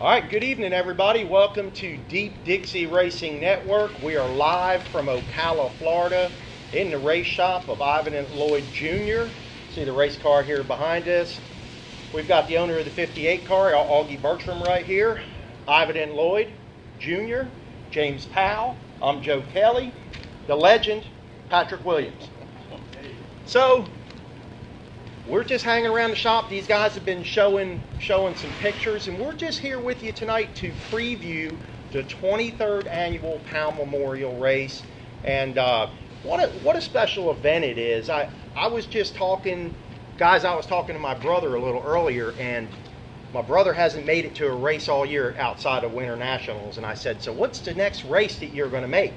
All right, good evening, everybody. Welcome to Deep Dixie Racing Network. We are live from Ocala, Florida, in the race shop of Ivan and Lloyd Jr. See the race car here behind us. We've got the owner of the 58 car, Augie Bertram, right here. Ivan and Lloyd Jr., James Powell. I'm Joe Kelly, the legend, Patrick Williams. So, we're just hanging around the shop. These guys have been showing some pictures, and we're just here with you tonight to preview the 23rd annual Powell Memorial Race. And what a special event it is. I was just talking, guys, I was talking to my brother a little earlier, and my brother hasn't made it to a race all year outside of Winter Nationals. And I said, so what's the next race that you're going to make?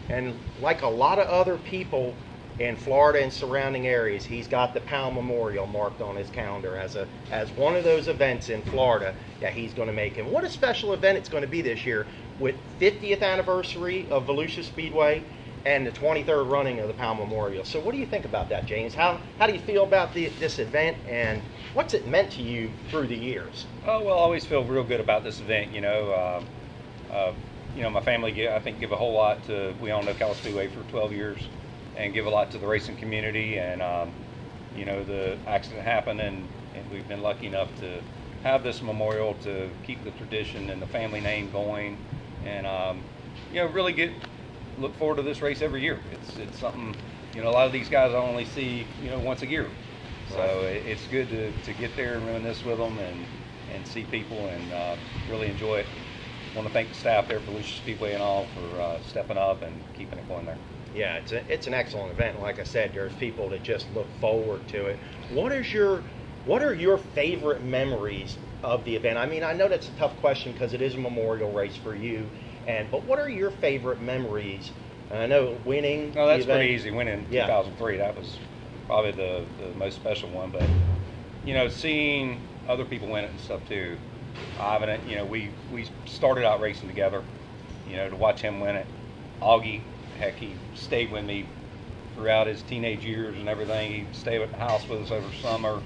And like a lot of other people in Florida and surrounding areas, he's got the Powell Memorial marked on his calendar as one of those events in Florida that he's going to make. And what a special event it's going to be this year with 50th anniversary of Volusia Speedway and the 23rd running of the Powell Memorial. So what do you think about that, James? How do you feel about this event, and what's it meant to you through the years? Oh, well, I always feel real good about this event. My family, I think, give a whole lot to, we owned Ocala Speedway for 12 years. And give a lot to the racing community, and the accident happened, and we've been lucky enough to have this memorial to keep the tradition and the family name going, and really look forward to this race every year. It's something, a lot of these guys I only see once a year, so it's good to get there and reminisce with them and see people and really enjoy it. I want to thank the staff there for Volusia Speedway and all for stepping up and keeping it going there. Yeah, it's an excellent event. Like I said, there's people that just look forward to it. What are your favorite memories of the event? I mean, I know that's a tough question because it is a memorial race for you, but what are your favorite memories? And I know winning. No, that's pretty easy. Winning 2003, that was probably the most special one. But seeing other people win it and stuff too. Ivan, we started out racing together. To watch him win it. Augie. Heck, he stayed with me throughout his teenage years and everything. He stayed at the house with us over summer,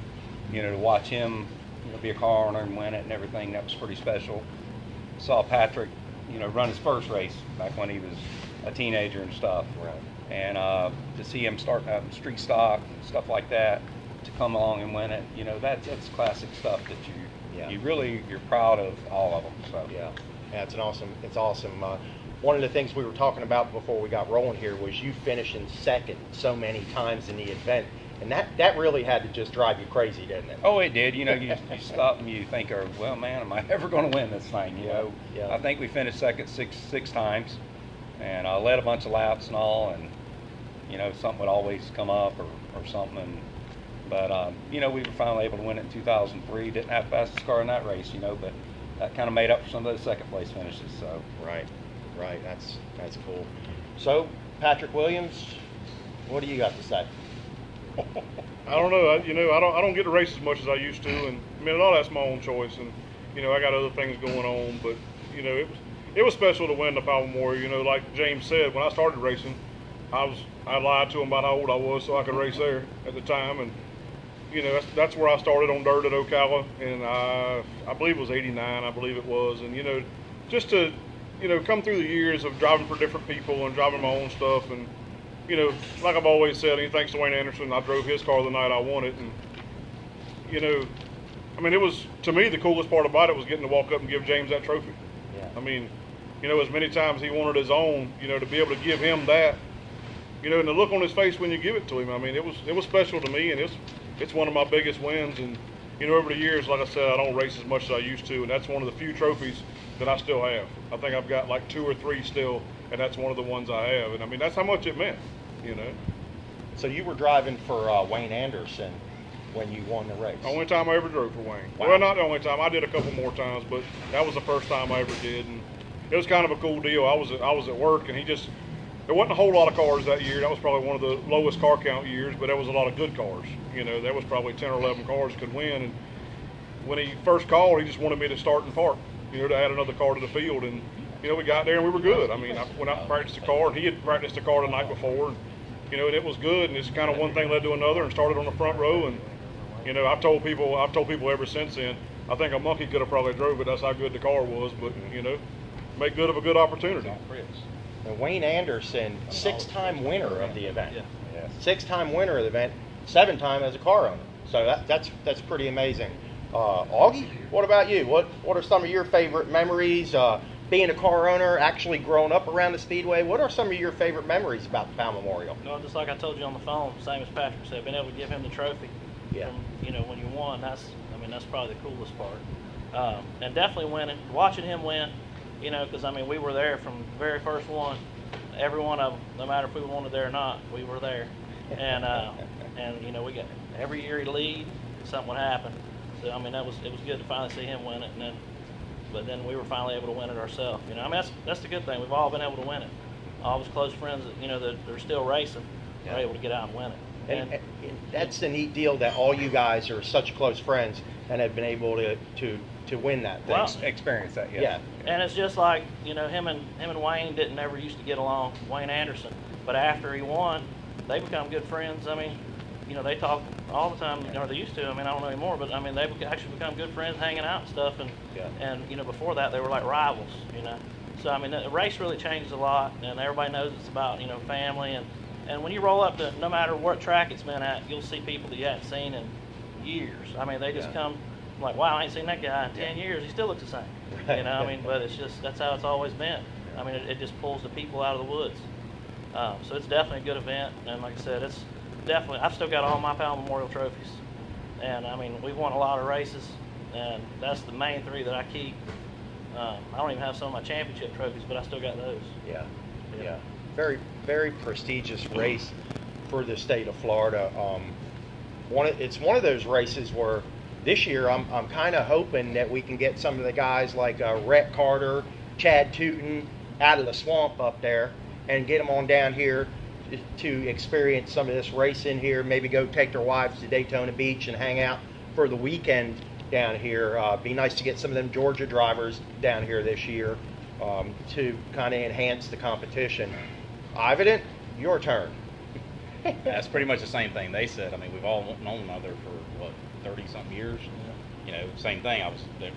to watch him, be a car owner and win it and everything. That was pretty special. Saw Patrick, run his first race back when he was a teenager and stuff. Right. And to see him start out in street stock and stuff like that, to come along and win it, that's classic stuff that you're proud of all of them. So yeah, it's awesome. One of the things we were talking about before we got rolling here was you finishing second so many times in the event, and that really had to just drive you crazy, didn't it? Oh, it did. You stop and you think, well, man, am I ever going to win this thing? Yeah. I think we finished second six times, and I led a bunch of laps and all, and something would always come up or something. But we were finally able to win it in 2003. Didn't have the fastest car in that race, but that kind of made up for some of those second place finishes. So Right, that's cool. So, Patrick Williams, what do you got to say? I don't know. I don't get to race as much as I used to, and I mean, a lot of that's my own choice, and I got other things going on. But it was special to win the Powell Memorial. Like James said, when I started racing, I lied to him about how old I was so I could race there at the time, and that's where I started on dirt at Ocala, and I believe it was '89. I believe it was, and just to come through the years of driving for different people and driving my own stuff, and like I've always said, thanks to Wayne Anderson, I drove his car the night I won it, and I mean, it was, to me, the coolest part about it was getting to walk up and give James that trophy. Yeah. I mean, as many times he wanted his own, to be able to give him that, and the look on his face when you give it to him, I mean, it was special to me, and it's one of my biggest wins. And over the years, like I said, I don't race as much as I used to, and that's one of the few trophies that I still have. I think I've got like 2 or 3 still, and that's one of the ones I have. And I mean, that's how much it meant, So you were driving for Wayne Anderson when you won the race? Only time I ever drove for Wayne. Wow. Well, not the only time. I did a couple more times, but that was the first time I ever did, and it was kind of a cool deal. I was at work, and there wasn't a whole lot of cars that year. That was probably one of the lowest car count years, but there was a lot of good cars. There was probably 10 or 11 cars could win, and when he first called, he just wanted me to start and park, to add another car to the field. And, we got there and we were good. I mean, I went out and practiced the car, and he had practiced the car the night before, and, and it was good. And it's kind of one thing led to another, and started on the front row. And, I've told people ever since then, I think a monkey could have probably drove it. That's how good the car was. But make good of a good opportunity. And Wayne Anderson, 6-time winner of the event. Yeah. Yes. 6-time winner of the event, 7-time as a car owner. So that's pretty amazing. Augie, what about you? What are some of your favorite memories? Being a car owner, actually growing up around the Speedway, what are some of your favorite memories about the Powell Memorial? No, just like I told you on the phone, same as Patrick said, being able to give him the trophy. Yeah. From, when you won, that's probably the coolest part. And definitely winning, watching him win, because we were there from the very first one. Every one of them, no matter if we wanted there or not, we were there. And we got every year he'd lead, something would happen. So it was good to finally see him win it, but then we were finally able to win it ourselves. That's the good thing. We've all been able to win it. All of us close friends that are still racing are able to get out and win it. And that's the neat deal, that all you guys are such close friends and have been able to win that thing. Well, Experience that, Yeah. And it's just like, him and Wayne didn't ever used to get along, Wayne Anderson. But after he won, they become good friends. They talk all the time, or they used to. I don't know anymore, but they've actually become good friends, hanging out and stuff. And before that, they were like rivals. So the race really changed a lot, and everybody knows it's about family. And when you roll up to no matter what track it's been at, you'll see people that you haven't seen in years. They just come like, wow, I ain't seen that guy in 10 years. He still looks the same. But it's just, that's how it's always been. It just pulls the people out of the woods. So it's definitely a good event, and like I said, it's definitely, I've still got all my Powell Memorial trophies, and we've won a lot of races, and that's the main 3 that I keep. I don't even have some of my championship trophies, but I still got those. Yeah. Very, very prestigious race for the state of Florida. It's one of those races where this year I'm kind of hoping that we can get some of the guys like Rhett Carter, Chad Tootin out of the swamp up there and get them on down here to experience some of this racing here, maybe go take their wives to Daytona Beach and hang out for the weekend down here. Be nice to get some of them Georgia drivers down here this year to kind of enhance the competition. Ivan, your turn. That's pretty much the same thing they said. We've all known one another for 30-something years. Same thing.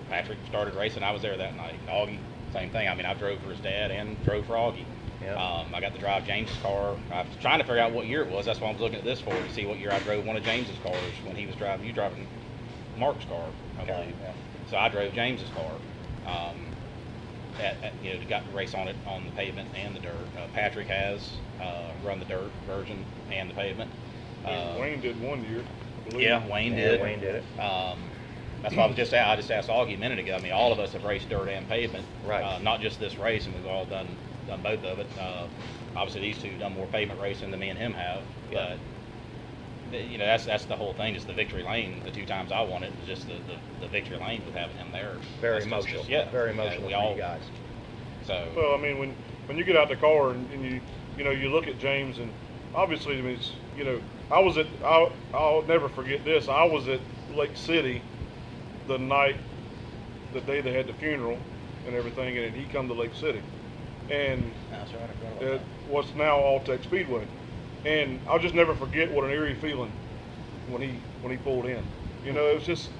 Patrick started racing. I was there that night. Augie, same thing. I drove for his dad and drove for Augie. Yeah. I got to drive James's car. I was trying to figure out what year it was. That's why I was looking at this for, to see what year I drove one of James's cars when he was driving. You driving Mark's car, I believe. Yeah. So I drove James's car. Got to race on it on the pavement and the dirt. Patrick has run the dirt version and the pavement. Wayne did one year, I believe. Yeah, Wayne did. Wayne did it. That's why I just asked Augie a minute ago. All of us have raced dirt and pavement, Right. Not just this race, and we've all done both of it. Obviously, these two have done more pavement racing than me and him have. Yeah. But that's the whole thing. Just the victory lane. The 2 times I won it, was just the victory lane with having him there. Very That's emotional. just- yeah, Very emotional we for all you guys. So. Well, when you get out the car and you look at James, and obviously, it's, I was at, I'll never forget this. I was at Lake City the day they had the funeral and everything, and he come to Lake City, and That's right. I forgot about at what's now All-Tech Speedway, and I'll just never forget what an eerie feeling when he pulled in. It was just,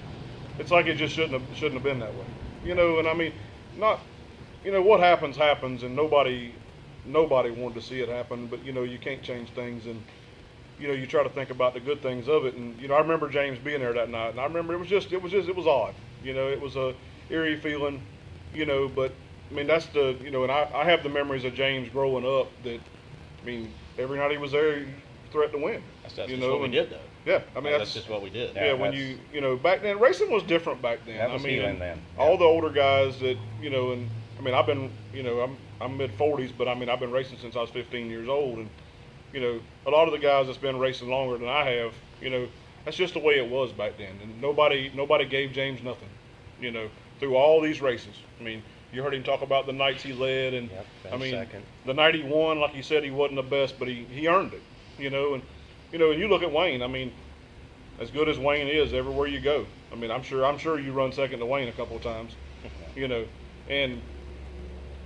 it's like it just shouldn't have been that way. And not, what happens, and nobody wanted to see it happen, but you can't change things, and you try to think about the good things of it. And I remember James being there that night, and I remember it was odd. It was a eerie feeling, but that's the, and I have the memories of James growing up that, every night he was there, he threatened to win. That's just what we did, though. Yeah, that's just what we did. Yeah, when back then, racing was different back then. That was healing then. All the older guys that, and I've been, I'm mid-40s, but I've been racing since I was 15 years old, and a lot of the guys that's been racing longer than I have, that's just the way it was back then, and nobody gave James nothing, through all these races. You heard him talk about the nights he led, and Yep, second. the night he won, like he said, he wasn't the best, but he earned it, and you look at Wayne. As good as Wayne is, everywhere you go, I'm sure you run second to Wayne a couple of times, and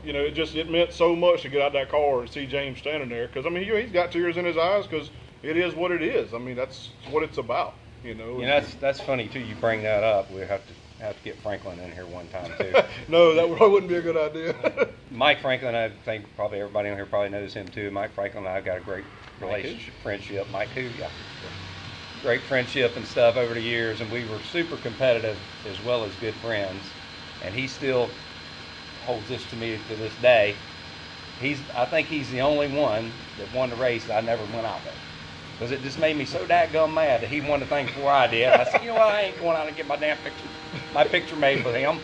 it meant so much to get out that car and see James standing there, because he's got tears in his eyes, because it is what it is. That's what it's about, You know, that's funny too. You bring that up. We have to get Franklin in here one time too. no, that probably wouldn't be a good idea. Mike Franklin, I think probably everybody on here probably knows him too. Mike Franklin and I've got a great relationship, friendship. Mike who, yeah, great friendship and stuff over the years, and we were super competitive as well as good friends. And he still holds this to me to this day. I think he's the only one that won the race that I never went out with. Because it just made me so dadgum mad that he won the thing before I did. I said, you know what, I ain't going out and get my picture made with him.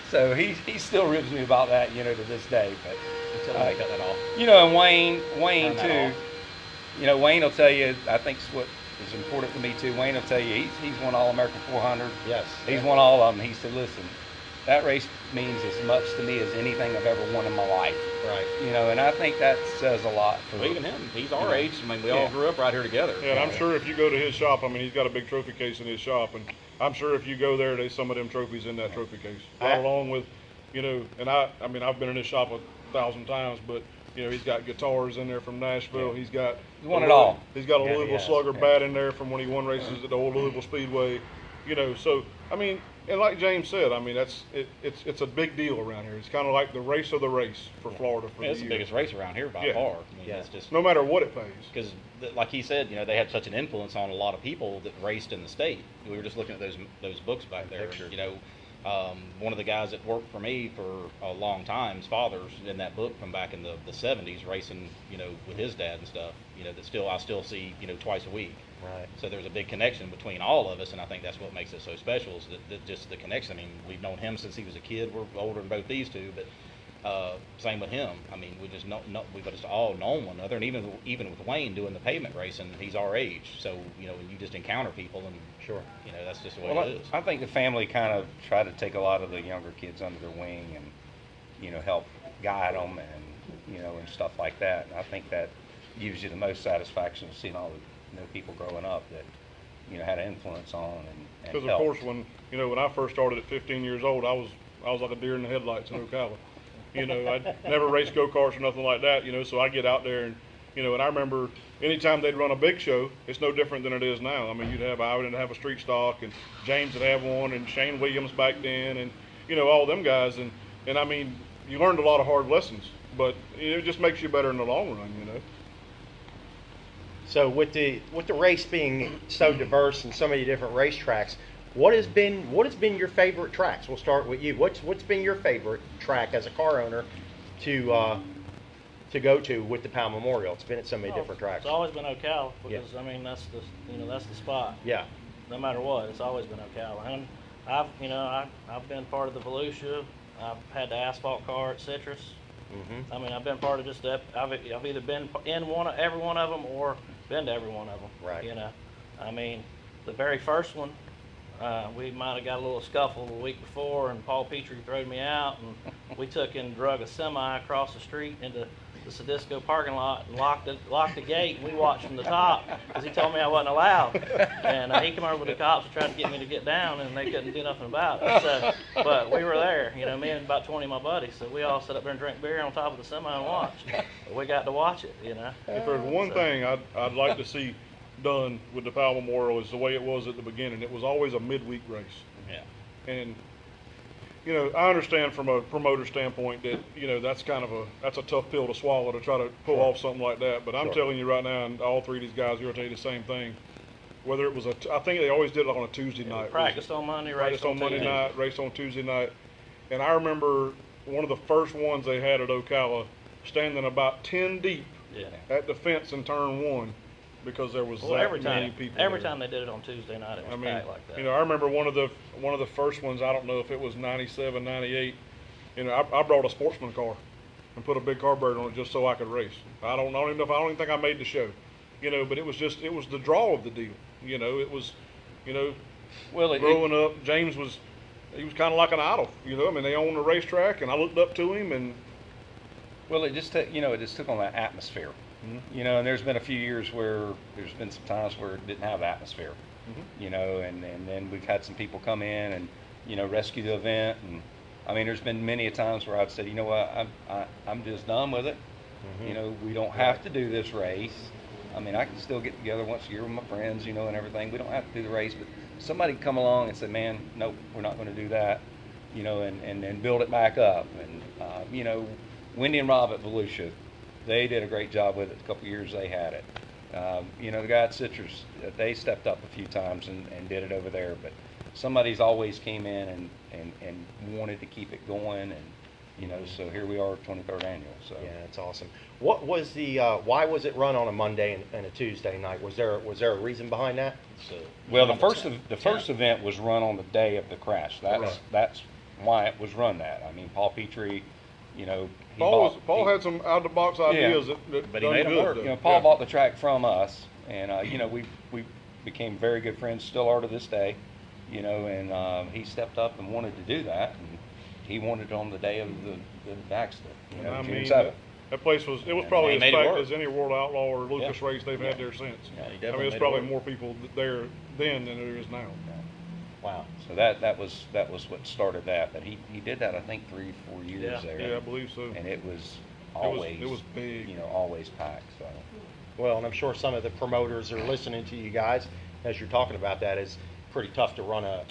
So he still ribs me about that, you know, to this day. But Until I cut that off. you know, and Wayne Turn that too. off. You know, Wayne will tell you. I think what is important to me too. Wayne will tell you he's won All-American 400. Yes. He's won all of them. He said, listen, that race means as much to me as anything I've ever won in my life. Right. You know, and I think that says a lot for Well, even him, he's our Yeah. age. I mean, we all Yeah. grew up right here together. Yeah, and I'm sure if you go to his shop, I mean, he's got a big trophy case in his shop, and I'm sure if you go there, there's some of them trophies in that trophy case, right along with, you know, and I mean, I've been in his shop 1,000 times, but you know, he's got guitars in there from Nashville. Yeah. He's got won it all. He's got a Yeah, Louisville he has. Slugger Yeah. bat in there from when he won races at the old Louisville Speedway. You know, so I mean, and like James said, I mean, it's a big deal around here. It's kind of like the race of the race for Florida for Yeah, it's the the year. biggest race around here by Yeah. far. I mean, Yeah. it's just No matter what it pays. because, like he said, you know, they had such an influence on a lot of people that raced in the state. We were just looking at those books back there. Picture. You know, one of the guys that worked for me for a long time, his father's in that book from back in the 70s, racing, you know, with his dad and stuff. You know, that I still see, you know, twice a week. Right. So there's a big connection between all of us, and I think that's what makes it so special is that just the connection. I mean, we've known him since he was a kid. We're older than both these two, but same with him. I mean, we just we've just all known one another, and even with Wayne doing the pavement racing, he's our age. So you know, you just encounter people, and Sure. you know, that's just the way Well, it is. I think the family kind of try to take a lot of the younger kids under their wing and, you know, help guide them and, you know, and stuff like that. And I think that gives you the most satisfaction of seeing all the, you know, people growing up that, you know, had an influence on and Because of helped. course, when I first started at 15 years old, I was like a deer in the headlights in Ocala. You know, I'd never raced go-karts or nothing like that. You know, so I get out there and, you know, and I remember anytime they'd run a big show, it's no different than it is now. I mean, I would have a street stock, and James would have one, and Shane Williams back then, and you know, all them guys, and I mean, you learned a lot of hard lessons, but it just makes you better in the long run, you know. So with the race being so diverse and so many different racetracks, what has been your favorite tracks? We'll start with you. What's been your favorite track as a car owner to go to with the Powell Memorial? It's been at so many different tracks. It's always been Ocala Yeah. because I mean that's the spot. Yeah. No matter what, it's always been Ocala. And I've been part of the Volusia. I've had the asphalt car at Citrus. Mm-hmm. I mean, I've been part of just that. I've either been in every one of them or been to every one of them. Right. You know, I mean, the very first one, we might have got a little scuffle the week before, and Paul Petrie throwed me out, and we took and drug a semi across the street into the Sadisco parking lot and locked the gate. And we watched from the top because he told me I wasn't allowed. And he came over with the cops and tried to get me to get down, and they couldn't do nothing about it. So, but we were there, you know, me and about 20 of my buddies. So we all sat up there and drank beer on top of the semi and watched. But we got to watch it, you know. If there's one thing I'd like to see done with the Powell Memorial is the way it was at the beginning. It was always a midweek race. Yeah. And you know, I understand from a promoter standpoint that, you know, that's a tough pill to swallow to try to pull off something like that. But I'm telling you right now, and all three of these guys here will tell you the same thing. Whether it was I think they always did it on a Tuesday night. Practiced on Monday, raced Practiced on Monday Tuesday. night, raced on Tuesday night. And I remember one of the first ones they had at Ocala, standing about 10 deep Yeah. at the fence in turn one, because there was Well, that every many time, people every there. time they did it on Tuesday night, it was I mean, packed like that. you know, I remember one of the first ones. I don't know if it was 97, 98. You know, I brought a sportsman car and put a big carburetor on it just so I could race. I don't even think I made the show. You know, but it was the draw of the deal. You know, it was, you know, Well, growing up, James was kind of like an idol. You know, I mean, they owned the racetrack, and I looked up to him, and Well, it just took on that atmosphere, you know. And there's been a few years where there's been some times where it didn't have atmosphere, you know. And then we've had some people come in and, you know, rescue the event. And I mean, there's been many a times where I've said, you know what, I'm just done with it. You know, we don't have to do this race. I mean, I can still get together once a year with my friends, you know, and everything. We don't have to do the race, but somebody come along and say, man, nope, we're not going to do that, you know, and build it back up. And, you know, Wendy and Rob at Volusia, they did a great job with it the couple years they had it. You know, the guy at Citrus, they stepped up a few times and did it over there, but somebody's always came in and wanted to keep it going, and you know, so here we are, 23rd annual. So yeah, it's awesome. What was the why was it run on a Monday and a Tuesday night? Was there a reason behind that? Well, the first event was run on the day of the crash. That's why it was run that. I mean, Paul Petrie, you know, Paul had some out of the box ideas that but he made them work. You know, Paul bought the track from us, and you know, we became very good friends, still are to this day. You know, and he stepped up and wanted to do that, and he wanted it on the day of the accident. You know, June 7th. That place was probably as packed as any World Outlaw or Lucas race they've had there since. Yeah, he I definitely mean, it's made probably it work. more people there then than there is now. Wow. So that was what started that. But he did that, I think, 3 or 4 years there. Yeah, I believe so. And it was always it was big. You know, always packed. So. Well, and I'm sure some of the promoters are listening to you guys as you're talking about that. It's pretty tough to run a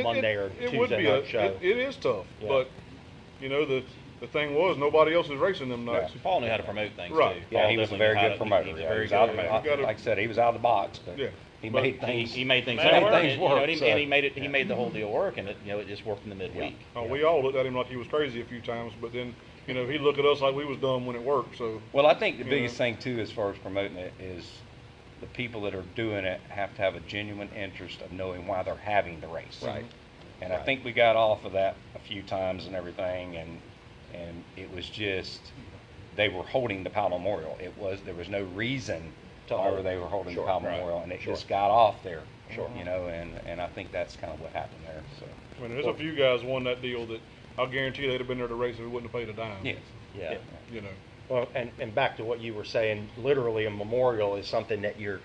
Monday or Tuesday night show. It is tough, but you know the thing was nobody else was racing them nights. Paul knew how to promote things Right. too. Yeah, Paul he was a definitely very knew good how promoter. He was Yeah, very he was good. out of, promoter. like I said, he was out of the box, but Yeah. he But made things. He made things made work. things You know, work, and so. he made it. He made the whole deal work, and it just worked in the midweek. Oh, we all looked at him like he was crazy a few times, but then you know he'd look at us like we was dumb when it worked. So Well, I think the biggest thing too, as far as promoting it, is the people that are doing it have to have a genuine interest of knowing why they're having the race. Right. And I think we got off of that a few times and everything, and it was just they were holding the Powell Memorial. There was no reason why they were holding the Powell Memorial, and it just got off there. Sure. You know, and I think that's kind of what happened there. So. I mean, there's a few guys won that deal that I'll guarantee they'd have been there to race if we wouldn't have paid a dime. Yes. Yeah. You know. Well, and back to what you were saying, literally a memorial is something that you're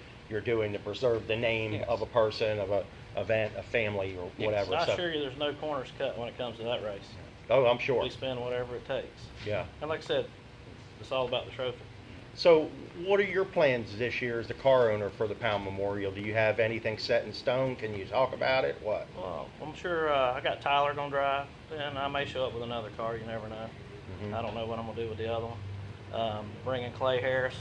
doing to preserve the name of a person, of a event, a family, or whatever. I So- assure you, there's no corners cut when it comes to that race. Oh, I'm sure. We spend whatever it takes. Yeah. And like I said, it's all about the trophy. So, what are your plans this year as the car owner for the Powell Memorial? Do you have anything set in stone? Can you talk about it? What? Well, I'm sure I got Tyler gonna drive, and I may show up with another car. You never know. I don't know what I'm gonna do with the other one. Bringing Clay Harris.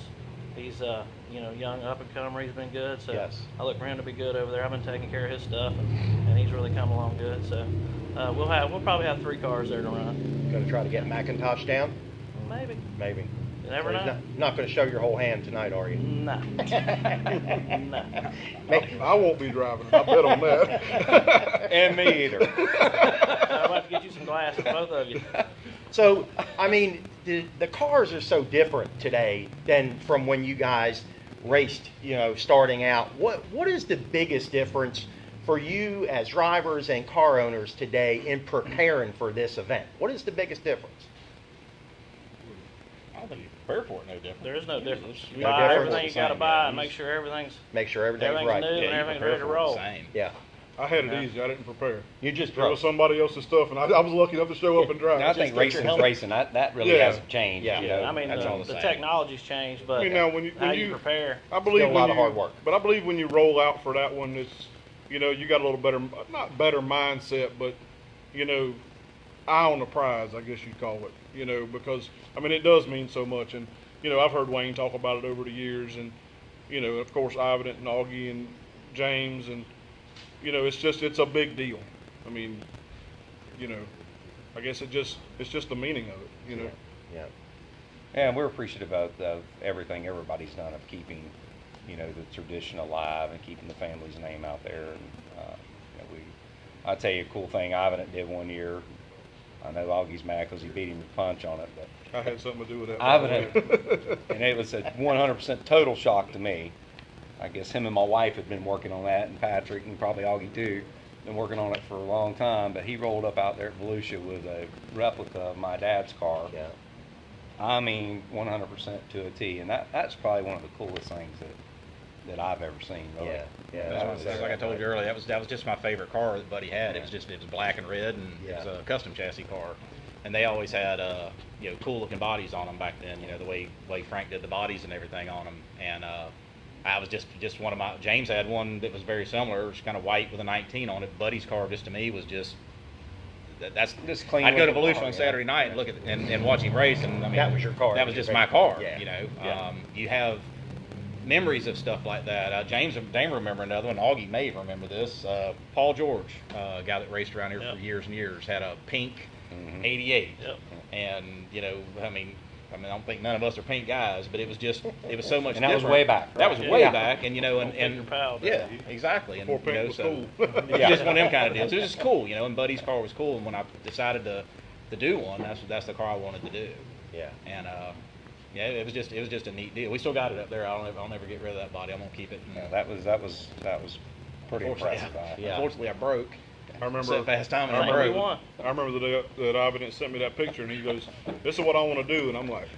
He's young up and comer. He's been good. So Yes. I look for him to be good over there. I've been taking care of his stuff, and he's really come along good. So we'll probably have 3 cars there to run. Going to try to get McIntosh down? Maybe. Maybe. You never So he's know. not going to show your whole hand tonight, are you? No. No. I won't be driving. I bet on that. And me either. I'm about to get you some glasses, both of you. So, I mean, the cars are so different today than from when you guys raced, starting out. What is the biggest difference for you as drivers and car owners today in preparing for this event? What is the biggest difference? I don't think you prepare for it no different. There is no difference. You No buy difference. everything you got to Same, buy yeah. and make sure everything's Make sure everything's right. new Yeah, and you everything's prepare ready to for it the roll. same. Yeah. I had it easy. I didn't prepare. You just It was drove. somebody else's stuff, and I was lucky enough to show up and drive. Now, I think racing is racing. That really Yeah. hasn't changed. Yeah. You know, I mean, that's all the the same. technology's changed, but I mean, now when how you you prepare. I believe Still a when lot of you- hard work. But I believe when you roll out for that one, it's you got a little better, not better mindset, but eye on the prize, I guess you'd call it. Because I mean it does mean so much, and I've heard Wayne talk about it over the years, and of course Ivan and Augie and James, and it's a big deal. I mean, I guess it's just the meaning of it. Yeah. Yeah, and we're appreciative of everything everybody's done of keeping, the tradition alive and keeping the family's name out there. And I'll tell you a cool thing Ivan did one year. I know Augie's mad because he beat him with punch on it, but I had something to do with that. Ivan and it was a 100% total shock to me. I guess him and my wife had been working on that, and Patrick and probably Augie too, been working on it for a long time. But he rolled up out there at Volusia with a replica of my dad's car. Yeah. I mean, 100% to a T, and that's probably one of the coolest things that I've ever seen. Really. Yeah. That's like I told you earlier, that was just my favorite car that Buddy had. It was black and red, and Yeah. it was a custom chassis car. And they always had cool looking bodies on them back then. The way Frank did the bodies and everything on them. And I was just one of my. James had one that was very similar. It was kind of white with a 19 on it. Buddy's car, just to me, was just. That's just clean. I'd go to looking Volusia car, on Saturday night and look at and watch him race, and I mean That was your car. That was just my car. Yeah. You know, Yeah. you have memories of stuff like that. James and Dane remember another one. Augie may remember this. Paul George, a guy that raced around here for years and years, had a pink '88, and you know, I mean, I don't think none of us are pink guys, but it was so much. And that was different. way back. That was right? way Yeah. back, and you know, and Powell, yeah, exactly. And Before you know, pink was so cool. yeah, just one of them kind of deals. It was just cool, you know. And Buddy's car was cool, and when I decided to do one, that's the car I wanted to do. Yeah. And yeah, it was just a neat deal. We still got it up there. I'll never get rid of that body. I'm gonna keep it. Yeah, that was pretty impressive. Unfortunately, I broke. I remember Set fast time and I I remember, broke. I remember the day that Ivan sent me that picture, and he goes, "This is what I want to do," and I'm like,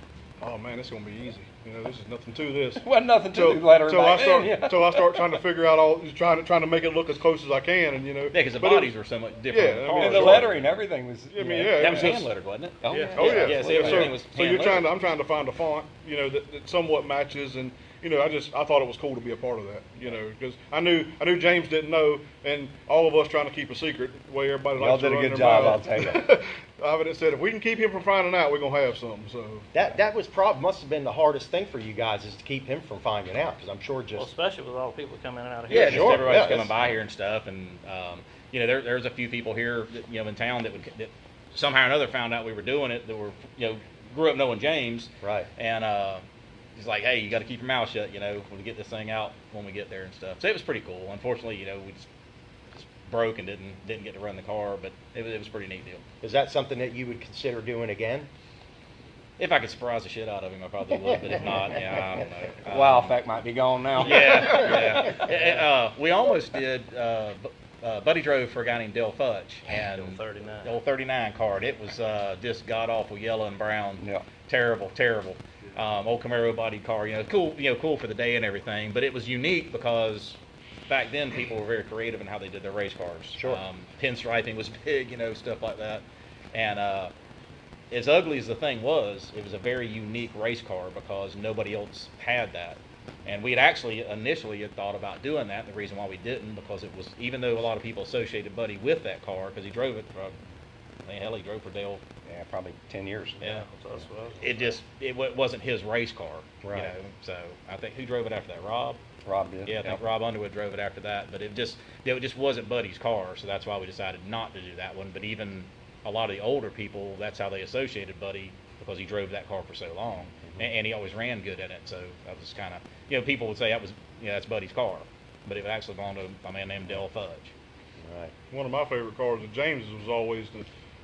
"Oh man, this is gonna be easy. You know, this is nothing to this." Wasn't nothing to Till later till I back start then, yeah. till I start trying to figure out trying to make it look as close as I can, and you know. Yeah, because the but it bodies was- were so much different. Yeah, than I the mean, cars. And the sure. lettering, everything was. I mean, you know, yeah, That it was just- hand lettered, wasn't it? Oh, Yeah. Oh yeah. Yeah, see, everything was so hand I'm trying to find a font, you know, that somewhat matches, and you know, I thought it was cool to be a part of that, you know, because I knew James didn't know, and all of us trying to keep a secret the way everybody Y'all likes to did a run good their job, mouth. I'll tell you. Ivan said, if we can keep him from finding out, we're gonna have something. So That was must have been the hardest thing for you guys, is to keep him from finding out, because I'm sure Well, just especially with all the people coming in and out of Yeah, here. just sure. everybody's Yeah, coming it's- by here and stuff, and you know, there's a few people here, that, you know, in town that somehow or another found out we were doing it. That were, you know, grew up knowing James, right. and he's like, hey, you got to keep your mouth shut, you know, when we get this thing out when we get there and stuff. So it was pretty cool. Unfortunately, you know, we just broke and didn't get to run the car, but it was a pretty neat deal. Is that something that you would consider doing again? If I could surprise the shit out of him, I probably would. But if not, yeah, I don't know. Wow effect might be gone now. Yeah. We almost did. Buddy drove for a guy named Dale Fudge, and Old 39. the old 39 car. And it was just god awful yellow and brown. Yeah. Terrible. Old Camaro body car. You know, cool for the day and everything. But it was unique because back then people were very creative in how they did their race cars. Sure. Pinstriping was big, you know, stuff like that. And as ugly as the thing was, it was a very unique race car because nobody else had that. And we had actually initially had thought about doing that. The reason why we didn't, because it was, even though a lot of people associated Buddy with that car, because he drove it for, he drove for Dale. Yeah, probably 10 years. Yeah. That's what I was- It wasn't his race car. Right. You know? So I think, who drove it after that? Rob? Rob did. Yeah, I think Rob Underwood drove it after that. But it just wasn't Buddy's car, so that's why we decided not to do that one. But even a lot of the older people, that's how they associated Buddy, because he drove that car for so long, and he always ran good in it. So that was kind of, you know, people would say that was, you know, that's Buddy's car, but it actually belonged to a man named Dale Fudge. Right. one of my favorite cars of James's was always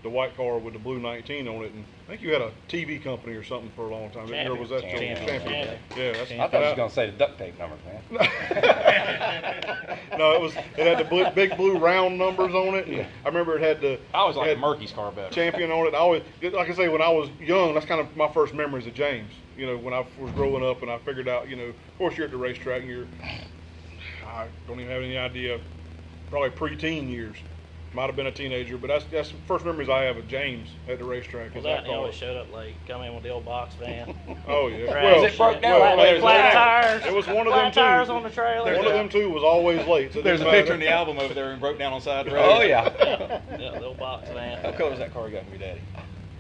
the white car with the blue 19 on it, and I think you had a TV company or something for a long time. didn't you? Or was that your- Champion. Champion? Yeah, that's, I thought you were going to say the duct tape numbers, man. No, it had the big blue round numbers on it. And I remember it had the I always liked had Murky's car better. Champion on it. I always, like I say, when I was young, that's kind of my first memories of James. You know, when I was growing up and I figured out, you know, of course you're at the racetrack and I don't even have any idea, probably preteen years. Might have been a teenager, but that's the first memories I have of James at the racetrack. Well, Is that that he car. always showed up late, come in with the old box van. Oh yeah. Crash Well, shit. it broke down? well, Flat, it flat was- tires. It was one of flat them two. tires on the trailer. One of them two was always late. So it There's a didn't picture in matter. the album over there and broke down on the side of the road. Oh, yeah. Yeah, the old box How van. color was that car you got from your daddy?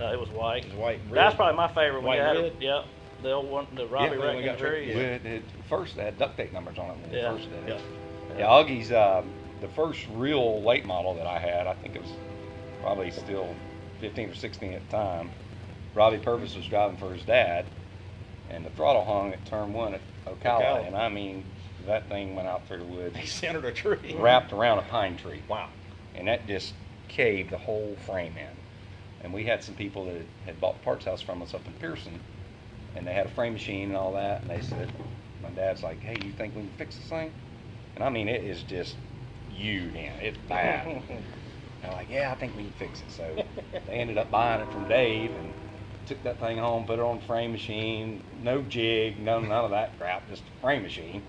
It was white. It was white and red. That's probably my favorite one. White You and had red? Yep. The old one, the Robbie when we wrecking the got rid- trees. yeah. First, they had duct tape numbers on it when Yeah. they first did it. Yeah. Yeah, Augie's, the first real late model that I had, I think it was probably still 15 or 16 at the time. Robbie Purvis was driving for his dad, and the throttle hung at turn 1 at Ocala, Ocala. and I mean, that thing went out through the woods, He centered a tree. wrapped around a pine tree, Wow. and that just caved the whole frame in. And we had some people that had bought the parts house from us up in Pearson, and they had a frame machine and all that, and they said, my dad's like, hey, you think we can fix this thing? And I mean, it is just huge, man. It's bad. And I'm like, yeah, I think we can fix it. So they ended up buying it from Dave and took that thing home, put it on the frame machine, no jig, none of that crap, just a frame machine.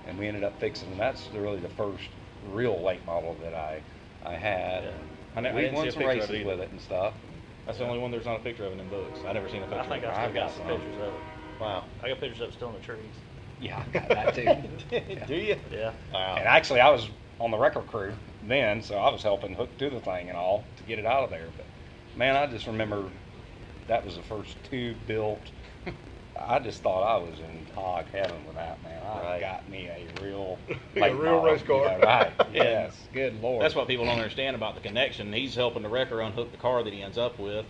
And we ended up fixing it. And that's really the first real late model that I had. Yeah. I We didn't see won a some picture of races it either. with it and stuff. That's the only one there's not a picture of it in books. I've never seen a picture I think of it. I still I've got got some some. pictures of it. Wow. I got pictures of it still in the trees. Yeah, I got that too. Do you? Yeah. Wow. And actually, I was on the record crew then, so I was helping hook to the thing and all to get it out of there. But man, I just remember that was the first tube built. I just thought I was in hog heaven with that, man. I Right. got me a real A late real model. race car. Yeah, right. Yes. Good Lord. That's what people don't understand about the connection. He's helping the wrecker unhook the car that he ends up with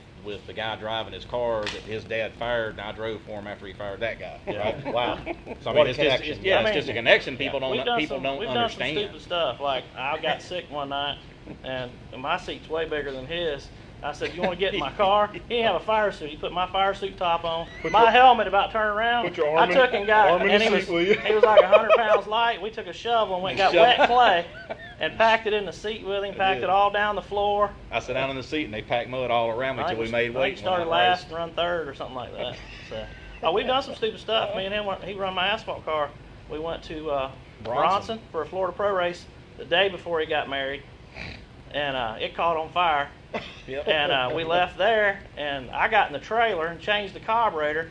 the guy driving his car that his dad fired, and I drove for him after he fired that guy. Yeah. Wow. So I What mean, a it's just, connection. it's, yeah, I mean, it's just a connection. People We've don't done people some, don't we've understand. done some stupid stuff. Like I got sick one night, and my seat's way bigger than his. I said, "You want to get in my car?" He didn't have a fire suit. He put my fire suit top on. Put My your- helmet about turned around. put your I arm in- took and got, arm in and the he was seat, will you? he was like 100 pounds light. We took a shovel and went and got wet clay, and packed it in the seat with him. Packed it all down the floor. I sat down in the seat and they packed mud all around me I till think we made I think weight. he started when I raced. last and run third or something like that. So, we've done some stupid stuff. Me and him, he run my asphalt car. We went to Bronson for a Florida Pro race the day before he got married, and it caught on fire. Yep. And we left there, and I got in the trailer and changed the carburetor.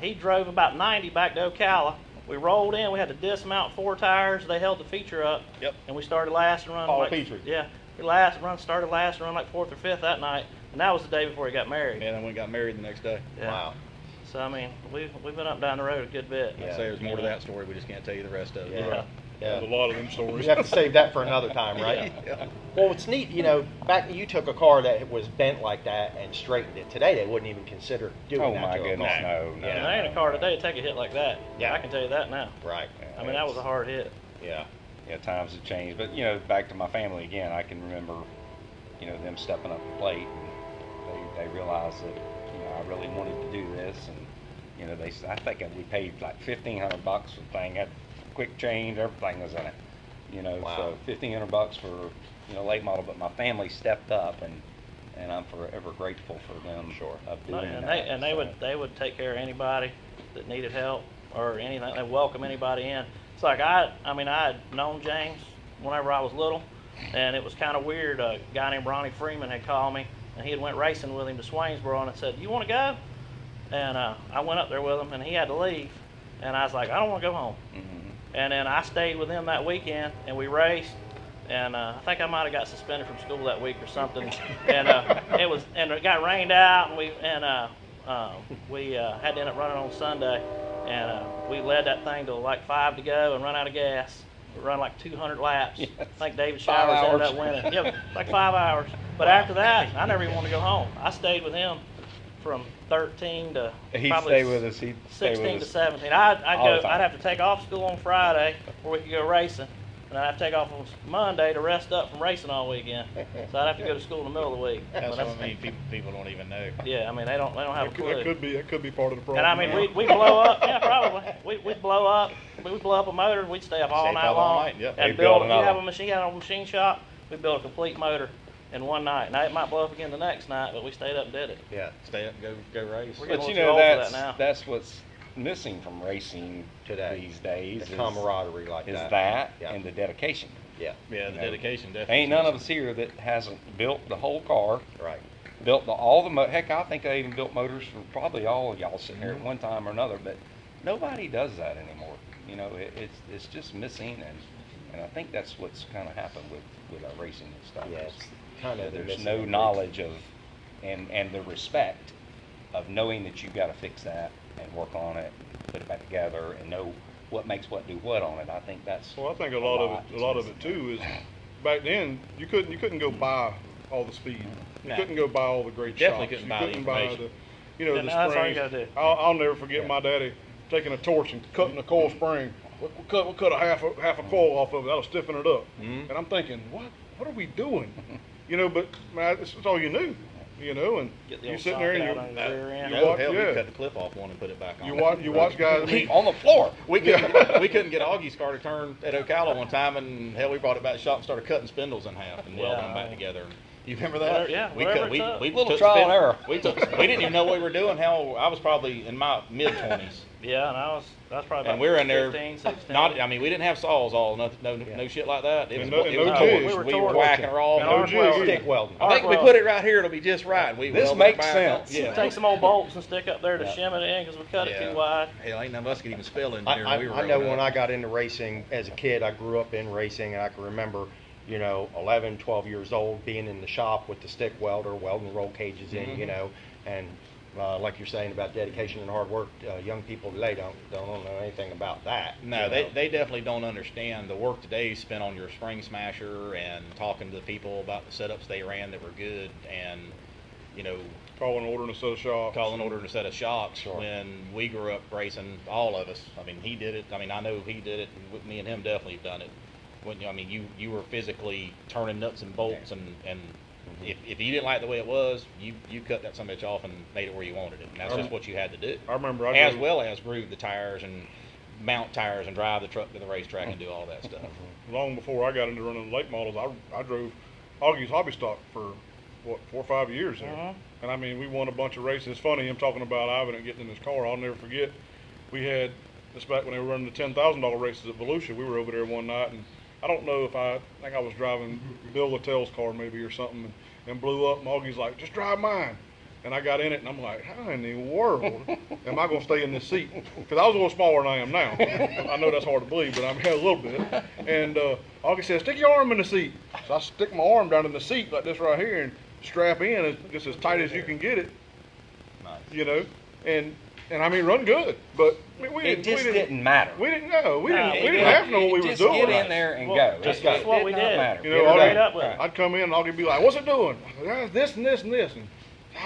He drove about 90 back to Ocala. We rolled in. We had to dismount 4 tires. They held the feature up. Yep. And we started last and run. Paul like, Petrie. Yeah. We started last and run like 4th or 5th that night. And that was the day before he got married. And then we got married the next day. Yeah. Wow. So I mean, we've been up and down the road a good bit. I'd say there's more to that story. We just can't tell you the rest of it. Yeah. There's a Yeah. lot of them We stories. have to save that for another time, right? Yeah. Well, it's neat, back you took a car that was bent like that and straightened it. Today they wouldn't even consider doing Oh that my to a goodness, car. no. And there ain't a car today to take a hit like that. Yeah. I can tell you that now. Right. I mean, that was a hard hit. Yeah. Yeah, times have changed. But, back to my family again, I can remember, them stepping up the plate. And they realized that, I really wanted to do this. And, I think we paid like $1,500 for the thing. Had quick change, everything was in it. Wow. So $1,500 for, late model. But my family stepped up, and I'm forever grateful for them of doing And that. they would take care of anybody that needed help or anything. They welcome anybody in. It's like I had known James whenever I was little, and it was kind of weird. A guy named Ronnie Freeman had called me, and he had went racing with him to Swainsboro, and I said, "You want to go?" And I went up there with him, and he had to leave, and I was like, "I don't want to go home." Mhm. And then I stayed with him that weekend, and we raced. And I think I might have got suspended from school that week or something. And it got rained out, and we had to end up running on Sunday. And we led that thing to like 5 to go and run out of gas. We run like 200 laps. Yes. I think David 5 Showers ended hours. up winning. Yeah, like 5 hours. But after that, I never even wanted to go home. I stayed with him from 13 to He'd probably stay with us. He'd stay 16 with to us. 17. all the I'd time. have to take off school on Friday where we could go racing, and I'd have to take off on Monday to rest up from racing all weekend. So I'd have to go to school in the middle of the week. That's But what I mean. People don't even know. Yeah, I mean they don't have a clue. That could be part of the problem. And I mean we blow up. Yeah, probably. We'd blow up. We'd blow up a motor, and we'd stay up all Stay night up all long. night, yep. And We'd build you another have a one. machine, you got a machine shop. We built a complete motor in one night. Now it might blow up again the next night, but we stayed up and did it. Yeah. Stay up and go race. We're But getting a little too old for that now. that's what's missing from racing Today. these days. The camaraderie like is that. that Yeah. and the dedication. Yeah. Yeah, the No. dedication definitely. Ain't none of us here that hasn't built the whole car, Right. built all the heck. I think I even built motors for probably all of y'all sitting here at one time or another. But nobody does that anymore. It's just missing, and I think that's what's kind of happened with our racing and stuff. Yeah. It's kind of There's no knowledge of and the respect of knowing that you've got to fix that and work on it, put it back together, and know what makes what do what on it. I think that's Well, I think a lot of it too is back then you couldn't go buy all the speed. You No. couldn't go buy all the great Definitely shops. couldn't You buy the couldn't buy information. the Yeah, the no, that's all you springs. gotta do. I'll never forget Yeah. my daddy taking a torch and cutting a coil spring. We cut a half a coil off of it. That'll stiffen it up. Mhm. And I'm thinking, what are we doing? But man, it's all you knew. And Get the you old sitting there and socket out on the rear end. you Oh, watch, hell, yeah. we cut the clip off one and put it back on. you watch guys. I mean, on the floor. We couldn't get Augie's car to turn at Ocala one time, and hell, we brought it back to the shop and started cutting spindles in half and welding them back together. You remember that? Yeah, we whatever could, we, it took. we Little took trial spin- and error. We didn't even know what we were doing. Hell, I was probably in my mid-20s. Yeah, and I was probably about And we were in there, 15, 16. I mean, we didn't have saws all, no shit like that. It And was, no- it and was no torch. jigs. We were We were torch. whacking her all. And No arc jig welding. either. Stick welding. I think if we Arc put it right here, it'll be just right. We This welded it makes back up. sense. Yeah. Take some old bolts and stick up there to shim it in because we cut it Yeah. too wide. Hell, ain't none of us could even spell I, engineer when we were I know growing when up. I got into racing as a kid, I grew up in racing, and I can remember, 11, 12 years old, being in the shop with the stick welder, welding roll cages in, and like you're saying about dedication and hard work, young people today don't know anything about that. No, they definitely don't understand the work today spent on your spring smasher and talking to the people about the setups they ran that were good, and Calling order in a set of shocks. calling order in a set of shocks. Sure. When we grew up racing, all of us. I mean, he did it. I mean, I know he did it. Me and him definitely have done it. When you were physically turning nuts and bolts, and if you didn't like the way it was, you cut that son of a bitch off and made it where you wanted it. And that's just what you had to do. I remember As well as groove the tires and mount tires and drive the truck to the racetrack and do all that stuff. long before I got into running late models, I drove Augie's hobby stock for 4 or 5 years there. Mhm. And I mean, we won a bunch of races. It's funny, him talking about Ivan and getting in his car. I'll never forget. We had this back when they were running the $10,000 races at Volusia. We were over there one night, and I don't know if I think I was driving Bill Littell's car maybe or something, and blew up. And Augie's like, "Just drive mine." And I got in it, and I'm like, how in the world am I going to stay in this seat? Because I was a little smaller than I am now. I know that's hard to believe, but I'm a little bit. And Augie said, "Stick your arm in the seat." So I stick my arm down in the seat like this right here and strap in just as tight as you can get it, Nice. And I mean, run good. But I mean, It just didn't matter. We didn't know. We No, didn't have to know what we was Just doing. get in there and Well, go. just It go. That's what did we not did. matter. You know, Get it I'll done. Straight up with it. I'd come in and Augie'd be like, "What's it doing?" I said, "This and this and this." And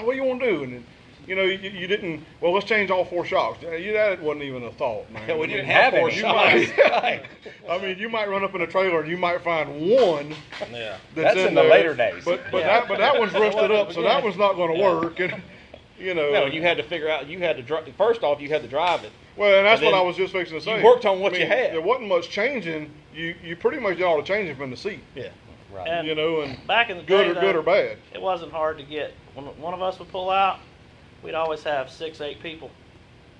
what do you want to do? And then, you didn't. Well, let's change all 4 shocks. That wasn't even a thought, man. Hell, we I mean, didn't have any 4 you shocks. might- I mean, you might run up in a trailer and you might find one. Yeah. That's in the there. later days. But Yeah. that one's rusted up, so that one's not going to work. And No, you had to figure out. You had to first off, you had to drive it. Well, and that's And what then I was just fixing to say. you worked on what you had. There wasn't much changing. You pretty much did all the changing from the seat. Yeah. Right. And And back in the good day, or good though, or bad. it wasn't hard to get. When one of us would pull out, we'd always have 6, 8 people.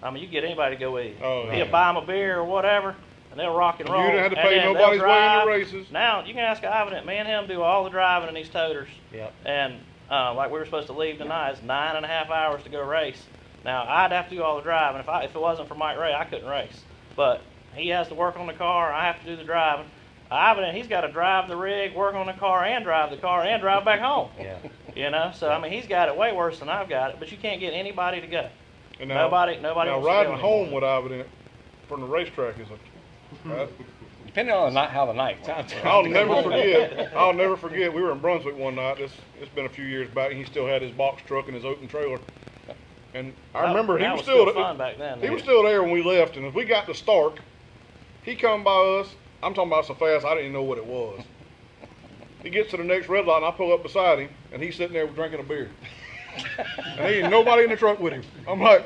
I mean, you get anybody to go with you. Oh, You yeah. buy them a beer or whatever, and they'll rock and You roll. didn't have to And pay then they'll nobody's way in the drive. races. Now, you can ask Ivan, me and him do all the driving in these toters. Yep. And like we were supposed to leave tonight, it's 9.5 hours to go race. Now, I'd have to do all the driving. If it wasn't for Mike Ray, I couldn't race. But he has to work on the car. I have to do the driving. Ivan, he's got to drive the rig, work on the car, and drive back home. Yeah. So I mean, he's got it way worse than I've got it. But you can't get anybody to go. And Nobody Now wants to riding go home anymore. with Ivan in it from the racetrack is Depending on the night, how the night went. I'll never forget. We were in Brunswick one night. It's been a few years back, and he still had his box truck and his open trailer. And I remember he that was still still fun back then. he was still there when we left. And as we got to Stark, he come by us. I'm talking about so fast I didn't even know what it was. He gets to the next red light, and I pull up beside him, and he's sitting there drinking a beer. And there ain't nobody in the truck with him. I'm like,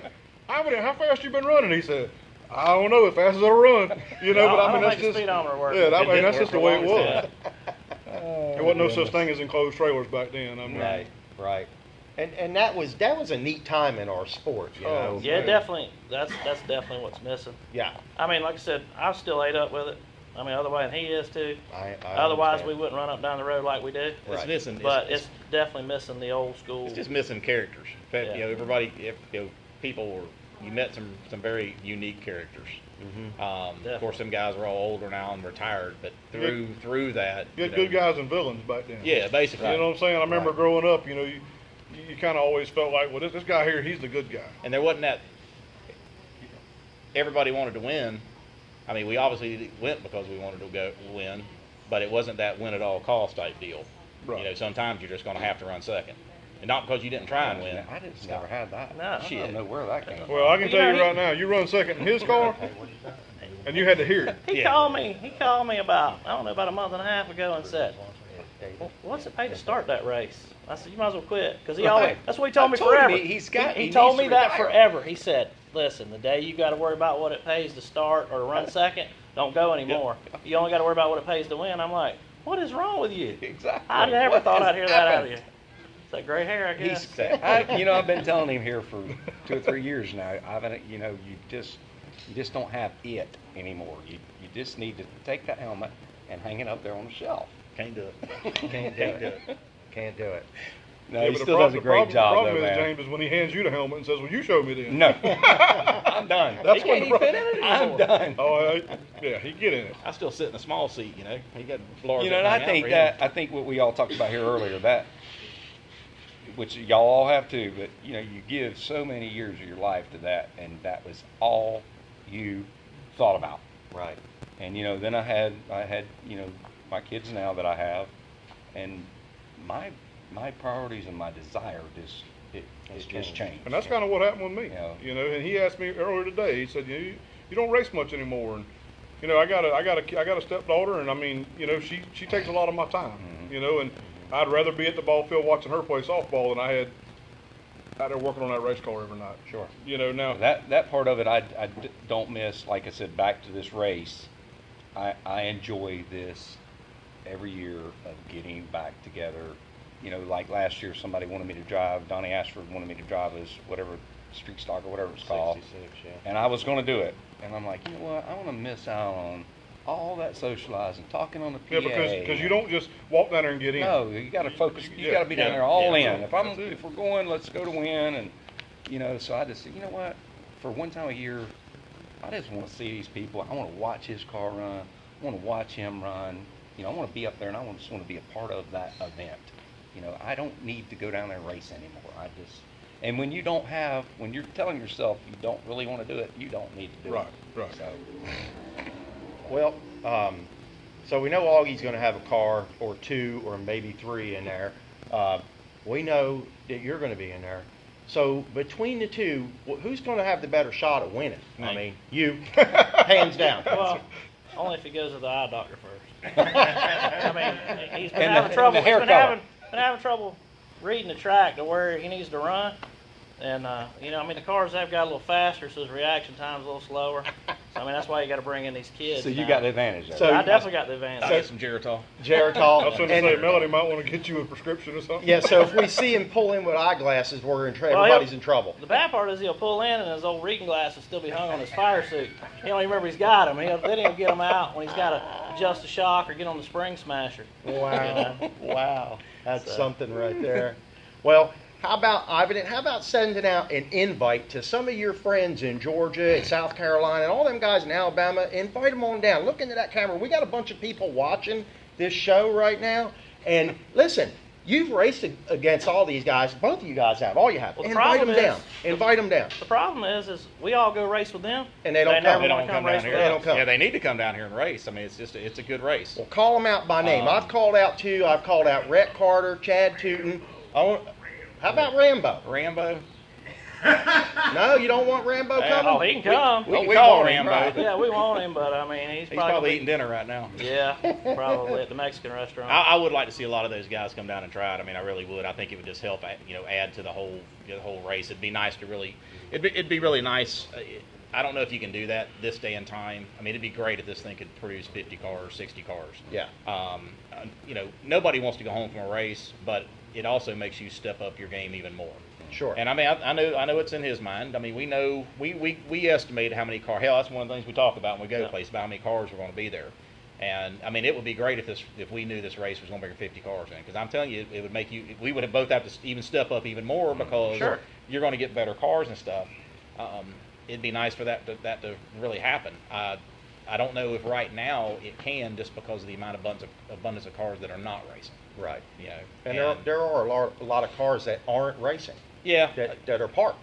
"Ivan, how fast you been running?" He said, "I don't know, as fast as it'll run." But I mean, don't that's think the just speedometer worked. yeah, It I mean, didn't that's work just the for way a it long was. time. There wasn't no such thing as enclosed trailers back then. I mean, Right. And that was a neat time in our sport. You Oh, know. Yeah, man. definitely. That's definitely what's missing. Yeah. I mean, like I said, I still ate up with it. I mean, other way than he is too. I Otherwise, understand. we wouldn't run up down the road like we do. It's missing. But it's definitely missing the old school. It's just missing characters. In fact, Yeah. everybody, people were. You met some very unique characters. Of course, some guys are all older now and retired, but through that, you had good guys and villains back then. Yeah, basically. You know what I'm saying? I remember Right. growing up, you kind of always felt like, well, this guy here, he's the good guy. And there wasn't that. Everybody wanted to win. I mean, we obviously went because we wanted to go win, but it wasn't that win at all cost type deal. Right. Sometimes you're just going to have to run second, and not because you didn't try and win. I just never had that. No. I Shit. don't know where that came from. Well, I can You tell know, you he- right now, you run second in his car, and you had to hear it. He Yeah. called me. He called me about a month and a half ago and said, well, "What's it pay to start that race?" I said, "You might as well quit," because he always. That's what he told I me told him forever. he He told needs me to that retire. forever. He said, "Listen, the day you got to worry about what it pays to start or to run second, don't go anymore. You only got to worry about what it pays to win." I'm like, what is wrong with you? Exactly. I never What thought has I'd hear that out of you. happened? It's that gray hair, I guess. I've been telling him here for 2 or 3 years now. You just don't have it anymore. You just need to take that helmet and hang it up there on the shelf. Can't do it. Can't do it. Can't do it. No, Yeah, he but still does a great job, The problem though, is, man. James, is when he hands you the helmet and says, "Well, you show me then." No, I'm done. That's He when can't the even fit in it anymore. I'm done. Oh, yeah, he get in it. I still sit in a small seat, you know. He got floors. You know, and I think what we all talked about here earlier, that which y'all all have too, but you give so many years of your life to that, and that was all you thought about. Right. And then I had my kids now that I have, and my priorities and my desire just changed. And that's kind of what happened with me. Yeah. And he asked me earlier today. He said, "You don't race much anymore." And I got a stepdaughter, and I mean, she takes a lot of my time. Mm-hmm. And I'd rather be at the ball field watching her play softball than I had out there working on that race car every night. Sure. Now That part of it I don't miss. Like I said, back to this race, I enjoy this every year of getting back together. Like last year, somebody wanted me to drive. Donnie Ashford wanted me to drive his whatever street stock or whatever it's called. 66, yeah. And I was going to do it. And I'm like, you know what? I want to miss out on all that socializing, talking on the PA. Yeah, because you don't just walk down there and get in. No, you got to focus. You Yeah, got to be down there all yeah, in. If we're going, let's go to win. And so I just said, you know what? For one time a year, I just want to see these people. I want to watch his car run. I want to watch him run. I want to be up there, and I just want to be a part of that event. I don't need to go down there and race anymore. And when you're telling yourself you don't really want to do it, you don't need to do it. Right. So, Well, so we know Augie's going to have a car or two or maybe three in there. We know that you're going to be in there. So between the two, who's going to have the better shot at winning? Me. I mean, you, hands down. Well, only if he goes to the eye doctor first. I mean, he's been And having the trouble. hair He's color. been having trouble reading the track to where he needs to run. And the cars have got a little faster, so his reaction time's a little slower. So that's why you got to bring in these kids. so you now. got the advantage there. So- I definitely got the advantage. I get some Geritol. I was going to say, And, Melody might want to get you a prescription or something. yeah, so if we see him pull in with eyeglasses, we're in Well, everybody's in trouble. The bad part is he'll pull in and his old reading glasses still be hung on his fire suit. He don't even remember he's got them. Then he'll get them out when he's got to adjust the shock or get on the spring smasher. Wow. Wow. That's So- something right there. Well, how about sending out an invite to some of your friends in Georgia and South Carolina and all them guys in Alabama? Invite them on down. Look into that camera. We got a bunch of people watching this show right now. And listen, you've raced against all these guys. Both of you guys have. All you have. Well, the Invite them problem down. Invite them down. The problem is we all go race with them. And they don't come. never They wanna don't come down race here. with They us. don't come. Yeah, they need to come down here and race. I mean, it's a good race. Well, call them out by name. I've called out two. I've called out Rhett Carter, Chad Tootin. How about Rambo? Rambo. No, you don't want Rambo coming? Oh, he can come. We can we call want him, Rambo. right. Yeah, we want him, but he's He's probably probably eating dinner right now. Yeah, probably at the Mexican restaurant. I would like to see a lot of those guys come down and try it. I mean, I really would. I think it would just help, add to the whole race. It'd be nice to really, it'd be really nice. I don't know if you can do that this day and time. I mean, it'd be great if this thing could produce 50 cars, 60 cars. Yeah. Nobody wants to go home from a race, but it also makes you step up your game even more. Sure. And I mean, I know it's in his mind. I mean, we know we estimate how many cars. Hell, that's one of the things we talk about when we go to places, about how many cars are going to be there. And I mean, it would be great if we knew this race was going to bring 50 cars in, because I'm telling you, it would make you. We would both have to even step up even more, because Sure. you're going to get better cars and stuff. It'd be nice for that to really happen. I don't know if right now it can, just because of the abundance of cars that are not racing. Right. And there are a lot of cars that aren't racing. Yeah. That are parked.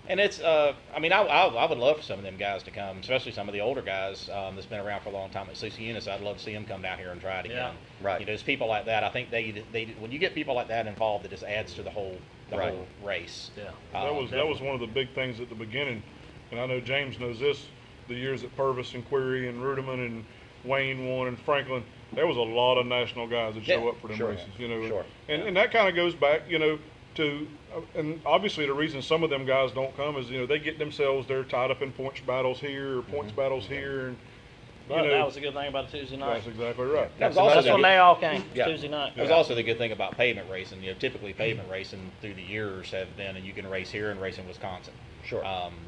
And it's, I mean, I would love for some of them guys to come, especially some of the older guys that's been around for a long time at CC Unis. I'd love to see them come down here and try it again. Right. There's people like that. I think they when you get people like that involved, it just adds to the whole whole race. Yeah. That was one of the big things at the beginning, and I know James knows this. The years that Purvis and Query and Ruderman and Wayne won and Franklin, there was a lot of national guys that show up for them races. And that kind of goes back, to, and obviously the reason some of them guys don't come is, they get themselves, they're tied up in points battles here or points battles here, But that was a good thing about the Tuesday night. That's exactly right. That's That's the when good- they all came. Yeah. Tuesday night. That was also the good thing about pavement racing. Typically pavement racing through the years have been, and you can race here and race in Wisconsin. Sure.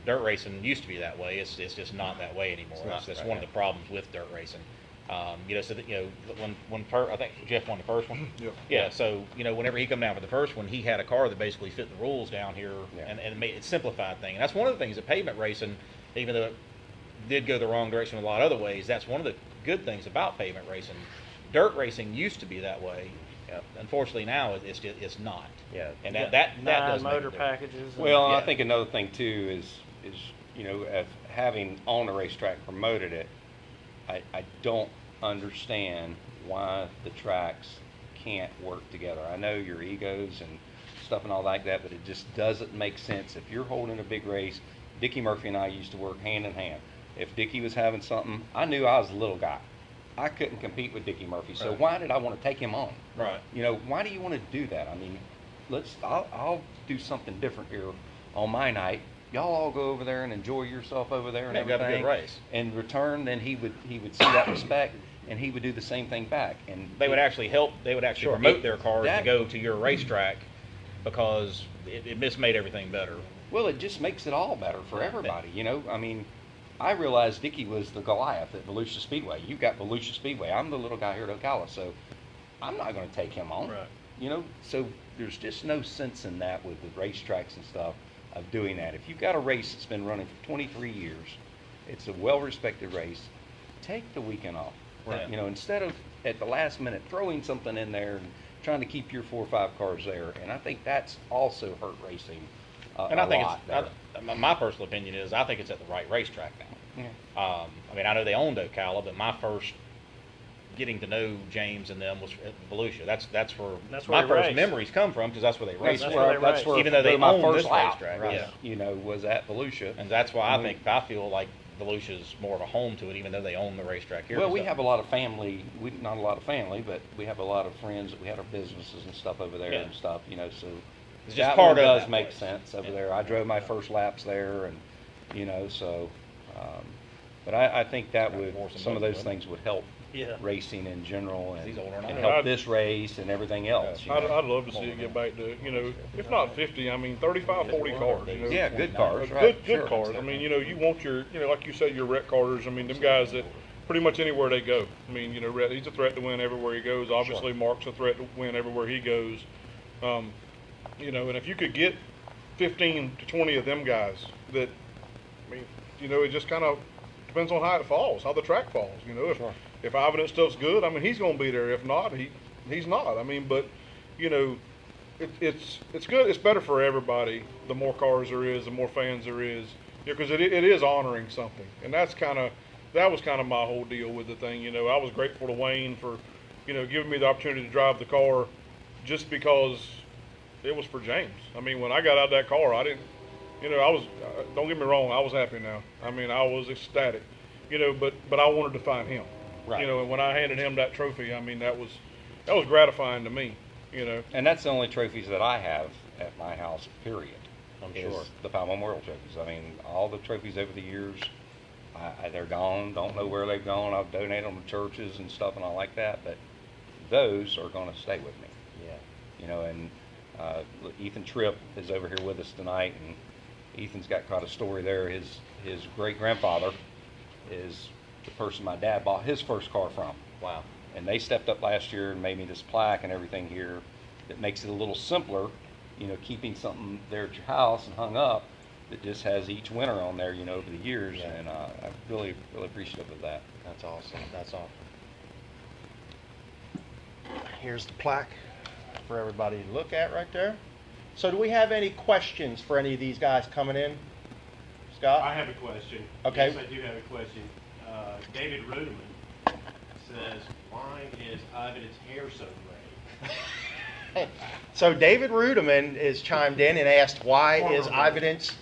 Dirt racing used to be that way. It's just not that way anymore. It's not, That's right, one of the problems with dirt racing. So that, I think Jeff won the first one. Yep. Yeah. So whenever he come down for the first one, he had a car that basically fit the rules down here, Yeah. and it simplified thing. And that's one of the things that pavement racing, even though it did go the wrong direction in a lot of other ways, that's one of the good things about pavement racing. Dirt racing used to be that way. Unfortunately, now it's not. Yeah. And that does make a motor difference. packages. Well, I Yeah. think another thing too is of having on the racetrack promoted it, I don't understand why the tracks can't work together. I know your egos and stuff and all like that, but it just doesn't make sense. If you're holding a big race, Dickie Murphy and I used to work hand in hand. If Dickie was having something, I knew I was a little guy. I couldn't compete with Dickie Murphy, so Right. why did I want to take him on? Right. Why do you want to do that? I mean, I'll do something different here on my night. Y'all all go over there and enjoy yourself over there and Yeah, everything. have a good race. In return, then he would see that respect, and he would do the same thing back. And They would actually help. They would actually Sure. promote their cars Exactly. to go to your racetrack because it just made everything better. Well, it just makes it all better for everybody. I mean, I realized Dickie was the Goliath at Volusia Speedway. You've got Volusia Speedway. I'm the little guy here at Ocala, so I'm not going to take him on. Right. So there's just no sense in that with the racetracks and stuff of doing that. If you've got a race that's been running for 23 years, it's a well-respected race, take the weekend off. Right. Instead of at the last minute throwing something in there and trying to keep your 4 or 5 cars there. And I think that's also hurt racing And I think there. my personal opinion is I think it's at the right racetrack now. Yeah. I mean, I know they owned Ocala, but my first getting to know James and them was at Volusia. That's where That's my where they first raced. memories come from because that's where they raced. That's where they raced. Even though they my own first this lap, racetrack, right, yeah. was at Volusia. And that's why I feel like Volusia's more of a home to it, even though they own the racetrack here. Well, we have a lot of family. Not a lot of family, but we have a lot of friends that we had our businesses and stuff over there Yeah. and stuff. So It's just that part one of does that make place. sense over Yeah. there. I drove my first laps there, and so. But I think that would More than some of most, those wouldn't things would help Yeah. racing in general He's older than and I am. help I'd- this race and everything else. I'd love to see it get back to, if not 50, 35, 40 cars. Yeah, good cars, Good, right? good sure. cars. I mean, you want your, like you said, your wreck cars. I mean, them guys that pretty much anywhere they go. I mean, he's a threat to win everywhere he goes. Obviously, Mark's a threat to win everywhere he goes. And if you could get 15 to 20 of them guys that, I mean, it just kind of depends on how it falls, how the track falls. If Ivan and stuff's good, I mean, he's going to be there. If not, he's not. I mean, but it's good. It's better for everybody. The more cars there is, the more fans there is, because it is honoring something, and that was kind of my whole deal with the thing. I was grateful to Wayne for giving me the opportunity to drive the car, just because it was for James. I mean, when I got out of that car, I didn't. I was. Don't get me wrong. I was happy now. I mean, I was ecstatic. But I wanted to find him. Right. And when I handed him that trophy, I mean, that was gratifying to me. And that's the only trophies that I have at my house, period. I'm is sure. the Powell Memorial trophies. I mean, all the trophies over the years, they're gone. Don't know where they've gone. I've donated them to churches and stuff and all like that. But those are going to stay with me. Yeah. And Ethan Tripp is over here with us tonight, and Ethan's got quite a story there. His great grandfather is the person my dad bought his first car from. Wow. And they stepped up last year and made me this plaque and everything here that makes it a little simpler, keeping something there at your house and hung up that just has each winner on there, over the years. Yeah. And I'm really, really appreciative of that. That's awesome. That's awesome. Here's the plaque for everybody to look at right there. So do we have any questions for any of these guys coming in? Scott? I have a question. Okay. Yes, I do have a question. David Ruderman says, why is Ivan's hair so gray? So David Ruderman is chimed in and asked, why is Ivan's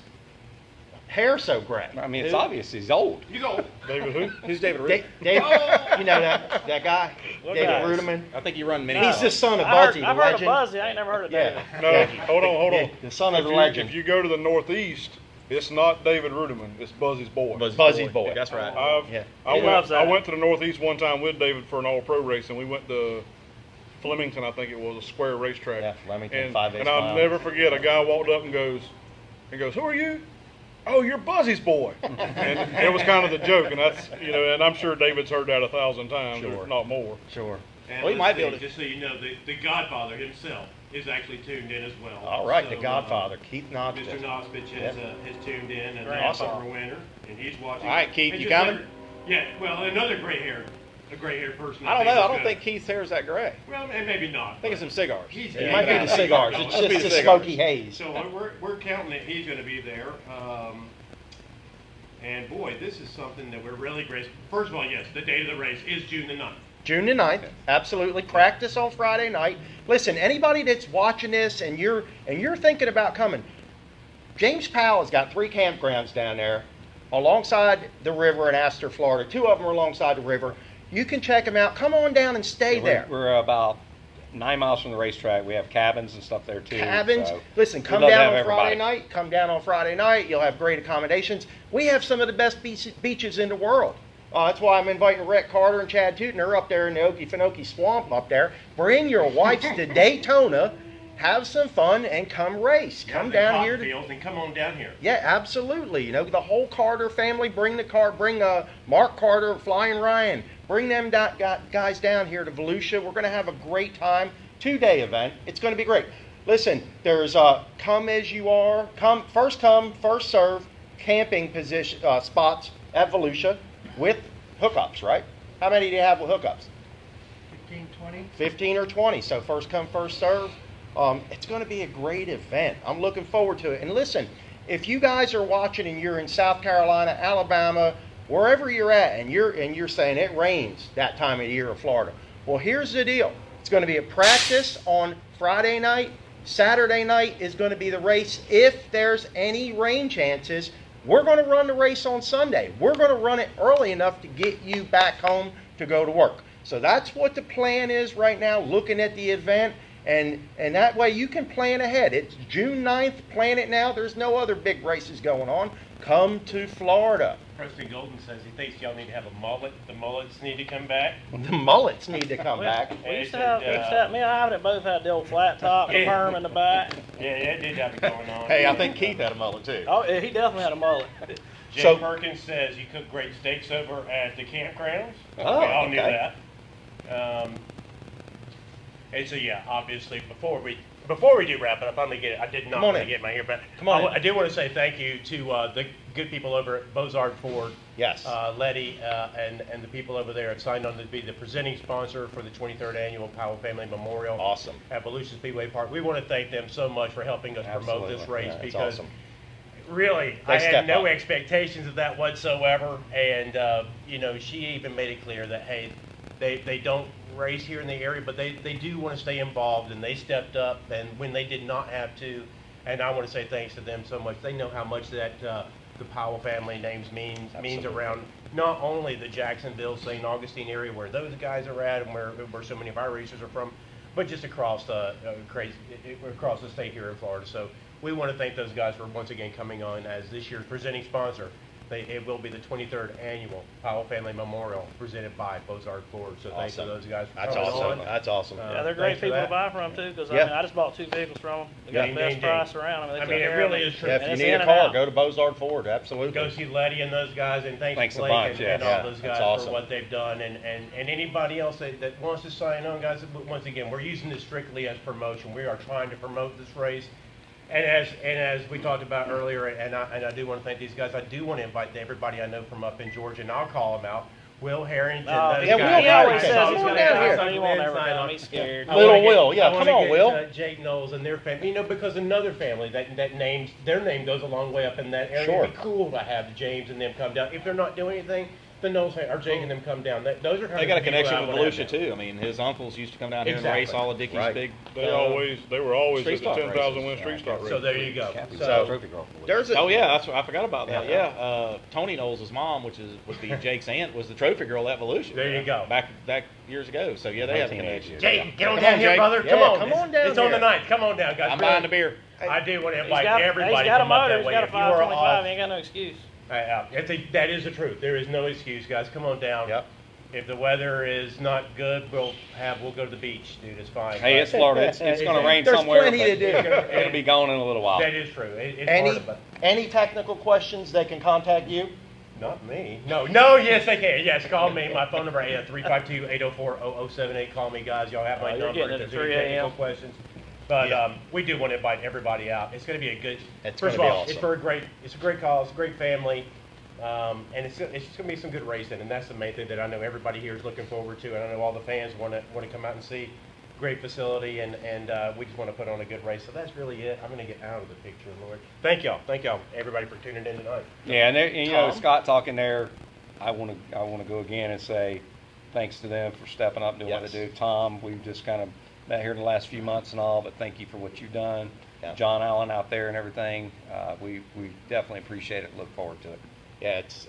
hair so gray? I mean, it's obvious he's old. He's old. David who? Who's David Root? David, you know that guy? What David guys? Ruderman? I think you run many. He's the son of I've Buzzy, the heard of legend. Buzzy. I ain't never heard of David. Yeah. No, hold on. The son of If the you- legend. If you go to the Northeast, It's not David Ruderman. It's Buzzy's boy. Buzzy's boy. That's right. Yeah. I He loves went. that. I went to the Northeast one time with David for an all-pro race, and we went to Flemington, I think it was, a square racetrack. Yeah, Flemington, and, 5/8 and I'll mile. never forget. A guy walked up and goes, "Who are you?" "Oh, you're Buzzy's boy." And it was kind of the joke, and that's and I'm sure David's heard that 1,000 times, Sure. if not more. Sure. And Well, he might be able listen, to- just so you know, the Godfather himself is actually tuned in as well. All right, the So, Godfather, Keith Mr. Knoxville. Nospich has tuned in, and Great. that's Awesome. our winner, and he's watching. All right, Keith, And you just coming? Yeah, well, another a gray-haired person. I don't know. I is don't good. think Keith's hair is that gray. Well, and maybe not. I think it's some cigars. He's- It might be the cigars. It's Must be just the the cigars. smoky haze. So we're counting that he's going to be there. And boy, this is something that we're really great. First of all, yes, the date of the race is June the 9th. June the 9th, absolutely. Practice on Friday night. Listen, anybody that's watching this and you're thinking about coming, James Powell has got 3 campgrounds down there alongside the river in Astor, Florida. 2 of them are alongside the river. You can check them out. Come on down and stay there. We're about 9 miles from the racetrack. We have cabins and stuff there too. Cabins. so Listen, we'd come love to down have on Friday everybody. night. Come down on Friday night. You'll have great accommodations. We have some of the best beaches in the world. That's why I'm inviting Rhett Carter and Chad Tutner up there in the Okefenokee Swamp up there. Bring your wives to Daytona, have some fun, and come race. Come down here. And come on down here. Yeah, absolutely. The whole Carter family. Bring Mark Carter, Flying Ryan. Bring them guys down here to Volusia. We're going to have a great time. 2-day event. It's going to be great. Listen, there's come as you are. Come, first serve camping position spots at Volusia with hookups, right? How many do you have with hookups? 15, 20. 15 or 20. So first come, first serve. It's going to be a great event. I'm looking forward to it. And listen, if you guys are watching and you're in South Carolina, Alabama, wherever you're at, and you're saying it rains that time of year in Florida, well, here's the deal. It's going to be a practice on Friday night. Saturday night is going to be the race. If there's any rain chances, we're going to run the race on Sunday. We're going to run it early enough to get you back home to go to work. So that's what the plan is right now, looking at the event. And that way you can plan ahead. It's June 9th. Plan it now. There's no other big races going on. Come to Florida. Preston Golden says he thinks y'all need to have a mullet. The mullets need to come back. The mullets need to come back. We used to have, me and Ivan both had the old flat top, the Yeah. perm in the back. Yeah, it did have it going on. Hey, I think Keith had a mullet too. Oh, yeah, he definitely had a mullet. Jay So- Perkins says you cook great steaks over at the campgrounds. Oh, we all knew okay. that. And so yeah, obviously before we do wrap it up, I did not Come on want to in. get my hair, but Come on in. I do want to say thank you to the good people over at Bozard Ford. Yes. Letty and the people over there have signed on to be the presenting sponsor for the 23rd annual Powell Family Memorial. Awesome. At Volusia Speedway Park. We want to thank them so much for helping us promote this Absolutely. race Yeah, it's because awesome. really They I step had no up. expectations of that whatsoever. And she even made it clear that hey, they don't race here in the area, but they do want to stay involved, and they stepped up and when they did not have to. And I want to say thanks to them so much. They know how much that the Powell family names means Absolutely. around not only the Jacksonville, St. Augustine area where those guys are at and where so many of our racers are from, but just across across the state here in Florida. So we want to thank those guys for once again coming on as this year's presenting sponsor. It will be the 23rd annual Powell Family Memorial presented by Bozard Ford. So thanks to Awesome. those guys for That's coming awesome. on. That's awesome. Yeah, they're great thanks for people to that. buy from too, because Yeah. I just bought 2 vehicles from them. They got Ding, the best ding, ding. price around. I They mean, take it care really of is it. true. Yeah, if And you it's need in a and car, out. go to Bozard Ford. Absolutely. Go see Letty and those guys, and Thanks a Blake bunch, and yeah. all those That's guys awesome. for what they've done, and anybody else that wants to sign on, guys. But once again, we're using this strictly as promotion. We are trying to promote this race, and as we talked about earlier, and I do want to thank these guys. I do want to invite everybody I know from up in Georgia, and I'll call them out. Will Harrington, Oh, those yeah, guys. Will he always Harrington. says Come he's on going down to here. come. He won't ever Sign come. on. He's scared. I Little wanna get- Will, yeah, I wanna come on, get, Will. Jake Knowles and their family, because another family that names their name goes a long way up in that area. Sure. It'd be cool to have James and them come down. If they're not doing anything, the Knowles or Jake and them come down. Those are kind They of got a the people connection I with wanna have Volusia down. too. I mean, his uncles used to come down here and Exactly. race all of Dickie's Right. big. They were always Street at the stock 10,000 races. win street stock race. So there you go. So- Trophy girl. There's a Oh yeah, that's I forgot about that. Yeah. Yeah, Tony Knowles' mom, would be Jake's aunt, was the trophy girl at Volusia. There you go. Back years ago. So yeah, they have a 1980s. connection. Jake, get on Come down on, here, Jake. brother. Yeah, come on. come on down It's on here. the ninth. Come on down, guys. I'm buying the beer. I do want to He's invite got, everybody he's got to a come up motor. that He's way. got a If you are 525. off, He ain't got no excuse. that is the truth. There is no excuse, guys. Come on down. Yep. If the weather is not good, we'll go to the beach, dude. It's fine. Hey, But it's Florida. It's going to rain There's somewhere. plenty but to do. It'll be gone in a little while. that is true. It's Any hard, but any technical questions, they can contact you. not me. No. Yes, they can. Yes, call me. My phone number is 352-804-0078. Call me, guys. Y'all have my You're number. getting If it at there's any 3 technical a.m. questions. But Yeah. we do want to invite everybody out. It's going to be a good. It's first of gonna be all, awesome. it's a great cause, great family, and it's going to be some good racing, and that's the main thing that I know everybody here is looking forward to, and I know all the fans want to come out and see. Great facility, and we just want to put on a good race. So that's really it. I'm going to get out of the picture, Lord. Thank y'all, everybody, for tuning in tonight. Yeah, and you know, Tom? Scott talking there, I want to go again and say thanks to them for stepping up and doing what Yes. they do. Tom, we've just kind of met here in the last few months and all, but thank you for what you've done. Yeah. John Allen out there and everything, we definitely appreciate it. Look forward to it. Yeah, it's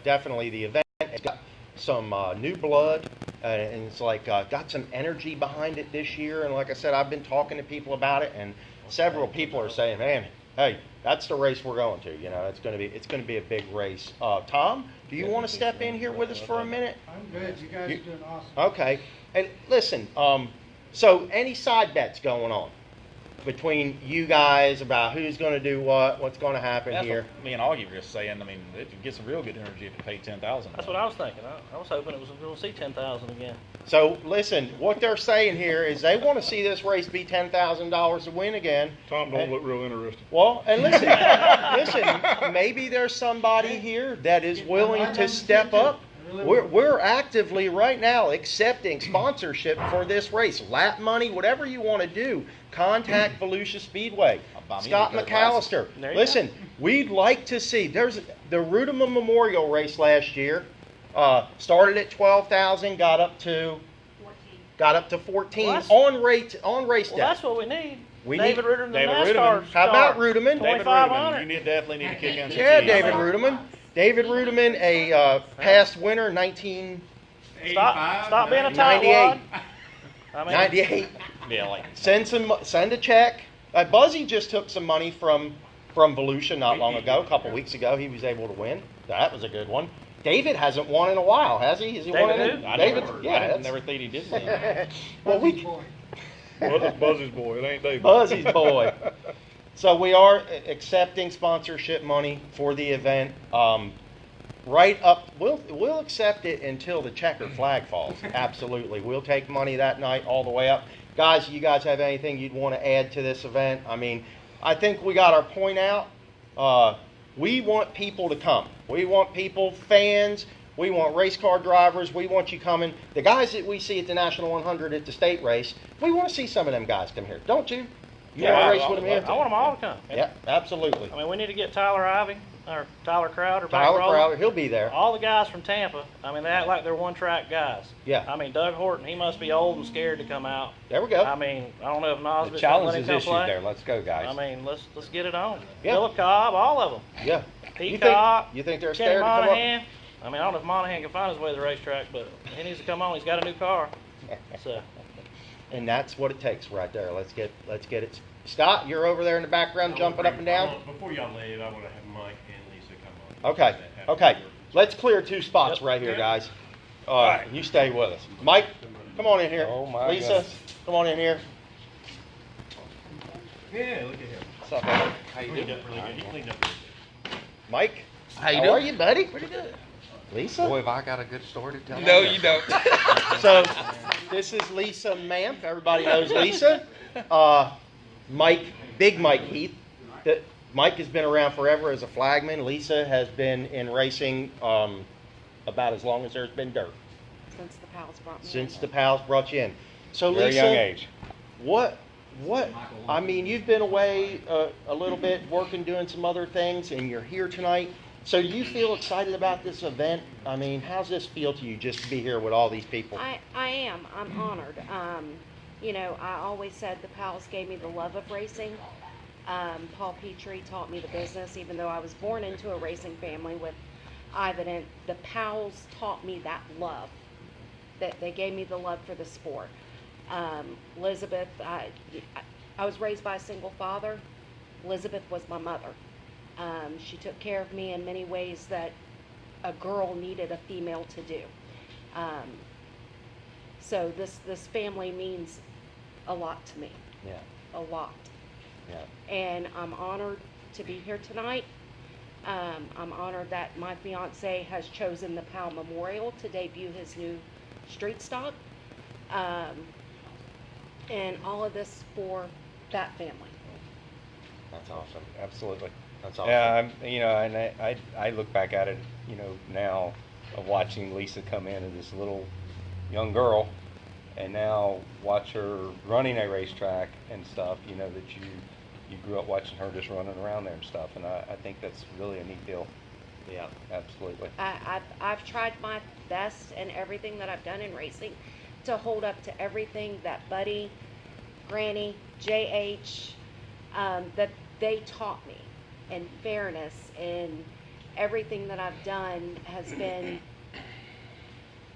definitely the event. It's got some new blood, and it's like got some energy behind it this year. And like I said, I've been talking to people about it, and several people are saying, "Man, hey, that's the race we're going to." You know, it's going to be a big race. Tom, do you want to step in here with us for a minute? I'm good. You guys are doing awesome. Okay. And listen, so any side bets going on between you guys about who's going to do what's going to happen That's here? what me and Augie were just saying. I mean, it could get some real good energy if it paid 10,000. That's what I was thinking. I was hoping it was going to see 10,000 again. So listen, what they're saying here is they want to see this race be $10,000 to win again. Tom don't look real interested. Well, and listen, listen, maybe there's somebody here that is willing to step up. We're actively right now accepting sponsorship for this race. Lap money, whatever you want to do, contact Volusia Speedway. buy me Scott a pair of glasses. McAllister. There you Listen, we'd like to see. There's the Rudima Memorial race last year. Started at 12,000, got up to 14 Well, that's- on race day. Well, that's what we need. We David need- Ruderman, the David NASCAR Ruderman. How about star. Ruderman? David 2,500. Ruderman, you definitely need to kick in some Yeah, keys. David Ruderman. David Ruderman, a past winner, Stop being a 98. tightwad. I mean, 98. Yeah, like Send a check. Buzzy just took some money from Volusia not long ago, a couple weeks ago. He was able to win. That was a good one. David hasn't won in a while, has he? Has he won David in? who? I David. never, Yeah, I that's- never thought he did win. well, we Boy. Well, that's Buzzy's boy. It ain't David. Buzzy's boy. So we are accepting sponsorship money for the event. Right up, we'll accept it until the checkered flag falls. Absolutely, we'll take money that night all the way up. Guys, you guys have anything you'd want to add to this event? I mean, I think we got our point out. We want people to come. We want people, fans. We want race car drivers. We want you coming. The guys that we see at the National 100 at the state race, we want to see some of them guys come here, don't you? You Yeah, want to I- race with them here? I want them all to come. Yeah, absolutely. I mean, we need to get Tyler Ivy or Tyler Crowder back Tyler rolling. Crowder, he'll be there. All the guys from Tampa, I mean, they act like they're one-track guys. Yeah. I mean, Doug Horton, he must be old and scared to come out. There we go. I mean, I don't know if Nosbitt's The gonna challenge let him is come issued play. there. Let's go, guys. I mean, let's get it on. Yeah. Philip Cobb, all of them. Yeah. Peacock. You think they're Kenny scared to come up? Monahan. I mean, I don't know if Monahan can find his way to the racetrack, but he needs to come on. He's got a new car. So, And that's what it takes right there. Let's get it. Scott, you're over there in the background jumping up and down. Before y'all leave, I want to have Mike and Lisa come on. Okay. Okay. Let's clear 2 spots right here, guys. You stay with us. Mike, come on in here. Oh, my Lisa, goodness. come on in here. Yeah, look at him. What's up, buddy? How you doing? Really good. He cleaned up really good. Mike, How you how doing? are you, buddy? Pretty good. Lisa? Boy, have I got a good story to tell. No, you don't. So, this is Lisa Mamp. Everybody knows Lisa. Mike, Big Mike Heath. Mike has been around forever as a flagman. Lisa has been in racing about as long as there's been dirt. Since the Powells brought me Since in. the Powells brought you in. So, Very Lisa, young age. What? I mean, you've been away a little bit, working, doing some other things, and you're here tonight. So, do you feel excited about this event? I mean, how's this feel to you just to be here with all these people? I am. I'm honored. You know, I always said the Powells gave me the love of racing. Paul Petrie taught me the business, even though I was born into a racing family with Ivan. And the Powells taught me that love. That they gave me the love for the sport. Elizabeth, I was raised by a single father. Elizabeth was my mother. She took care of me in many ways that a girl needed a female to do. So this family means a lot to me. Yeah. A lot. Yeah. And I'm honored to be here tonight. I'm honored that my fiance has chosen the Powell Memorial to debut his new street stock. And all of this for that family. That's awesome. Absolutely. That's awesome. Yeah, and I look back at it, now of watching Lisa come in as this little young girl, and now watch her running a racetrack and stuff. That you grew up watching her just running around there and stuff, and I think that's really a neat deal. Yeah. Absolutely. I've tried my best in everything that I've done in racing to hold up to everything that Buddy, Granny, JH, that they taught me. And fairness and everything that I've done has been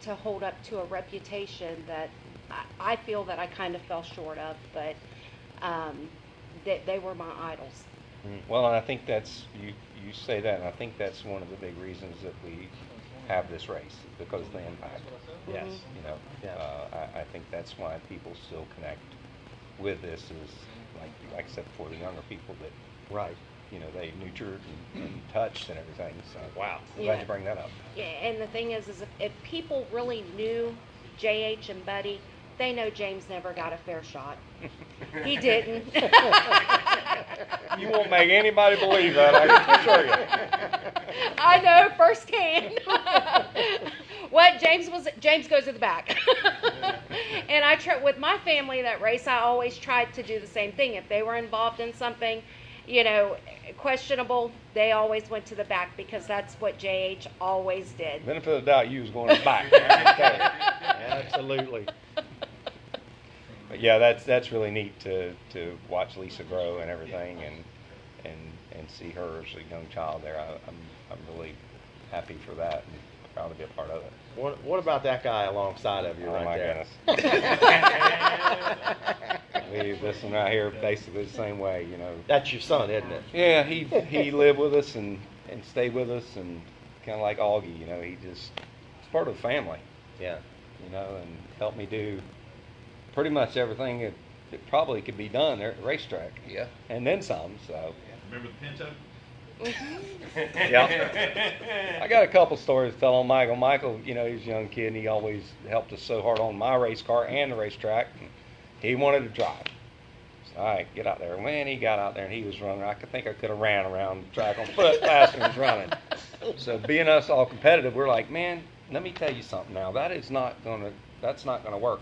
to hold up to a reputation that I feel that I kind of fell short of, but they were my idols. Well, and I think that's, you say that, and I think that's one of the big reasons that we have this race, because of the impact. Yes. I think that's why people still connect with this, is like I said before, the younger people that Right. They nurtured and touched and everything. So wow, glad Yeah. you bring that up. Yeah, and the thing is if people really knew JH and Buddy, they know James never got a fair shot. He didn't. You won't make anybody believe that, I can assure you. I know firsthand. What James goes to the back. And with my family that race, I always tried to do the same thing. If they were involved in something, questionable, they always went to the back, because that's what JH always did. Benefit of the doubt, you was going to the back. Okay. Absolutely. But yeah, that's really neat to watch Lisa grow and everything, and see her as a young child there. I'm really happy for that and proud to be a part of it. What about that guy alongside of you right there? Oh my goodness. This one right here, basically the same way, That's your son, isn't it? Yeah, he lived with us and stayed with us, and kind of like Augie, he's part of the family. Yeah. And helped me do pretty much everything that probably could be done there at the racetrack. Yeah. And then some, so. Remember the Pinto? Yeah. I got a couple stories to tell on Michael. Michael, he's a young kid, and he always helped us so hard on my race car and the racetrack. He wanted to drive. So, all right, get out there. When he got out there and he was running, I think I could have ran around the track on foot faster than he was running. So being us all competitive, we're like, man, let me tell you something now. That's not gonna work.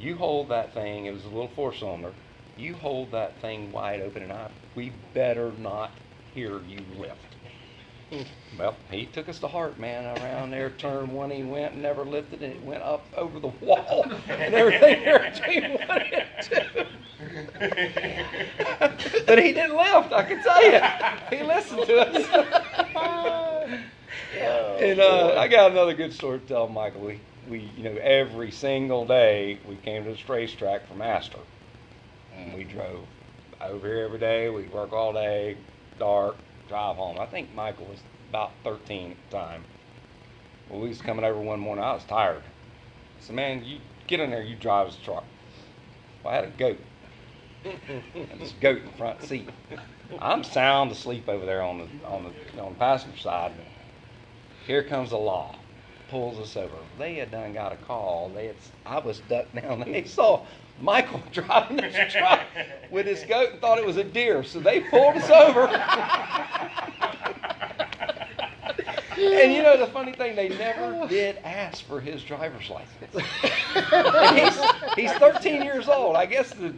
You hold that thing. It was a little 4-cylinder. You hold that thing wide open, and we better not hear you lift. Well, he took us to heart, man. Around there, turn one, he went, and never lifted, and it went up over the wall, and everything there between one and two. But he didn't lift, I can tell you. He listened to us. And I got another good story to tell Michael. We every single day we came to this racetrack from Astor, and we drove over here every day. We'd work all day, dark, drive home. I think Michael was about 13 at the time. Well, we was coming over one morning. I was tired. I said, man, you get in there, you drive this truck. Well, I had a goat. And this goat in the front seat. I'm sound asleep over there on the passenger side. Here comes the law. Pulls us over. They had done got a call. I was ducked down. They saw Michael driving this truck with his goat and thought it was a deer, so they pulled us over. And the funny thing, they never did ask for his driver's license. And he's 13 years old. I guess the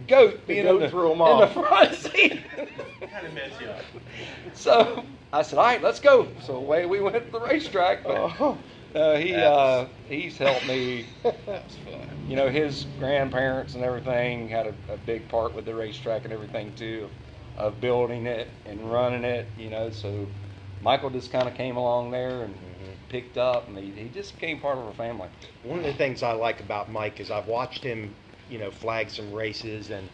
goat being in the front seat. Kind of messed you up. So I said, all right, let's go. So away we went to the racetrack. But he's helped me. That was fun. His grandparents and everything had a big part with the racetrack and everything too, of building it and running it. So Michael just kind of came along there and picked up, and he just became part of our family. One of the things I like about Mike is I've watched him, flag some races, and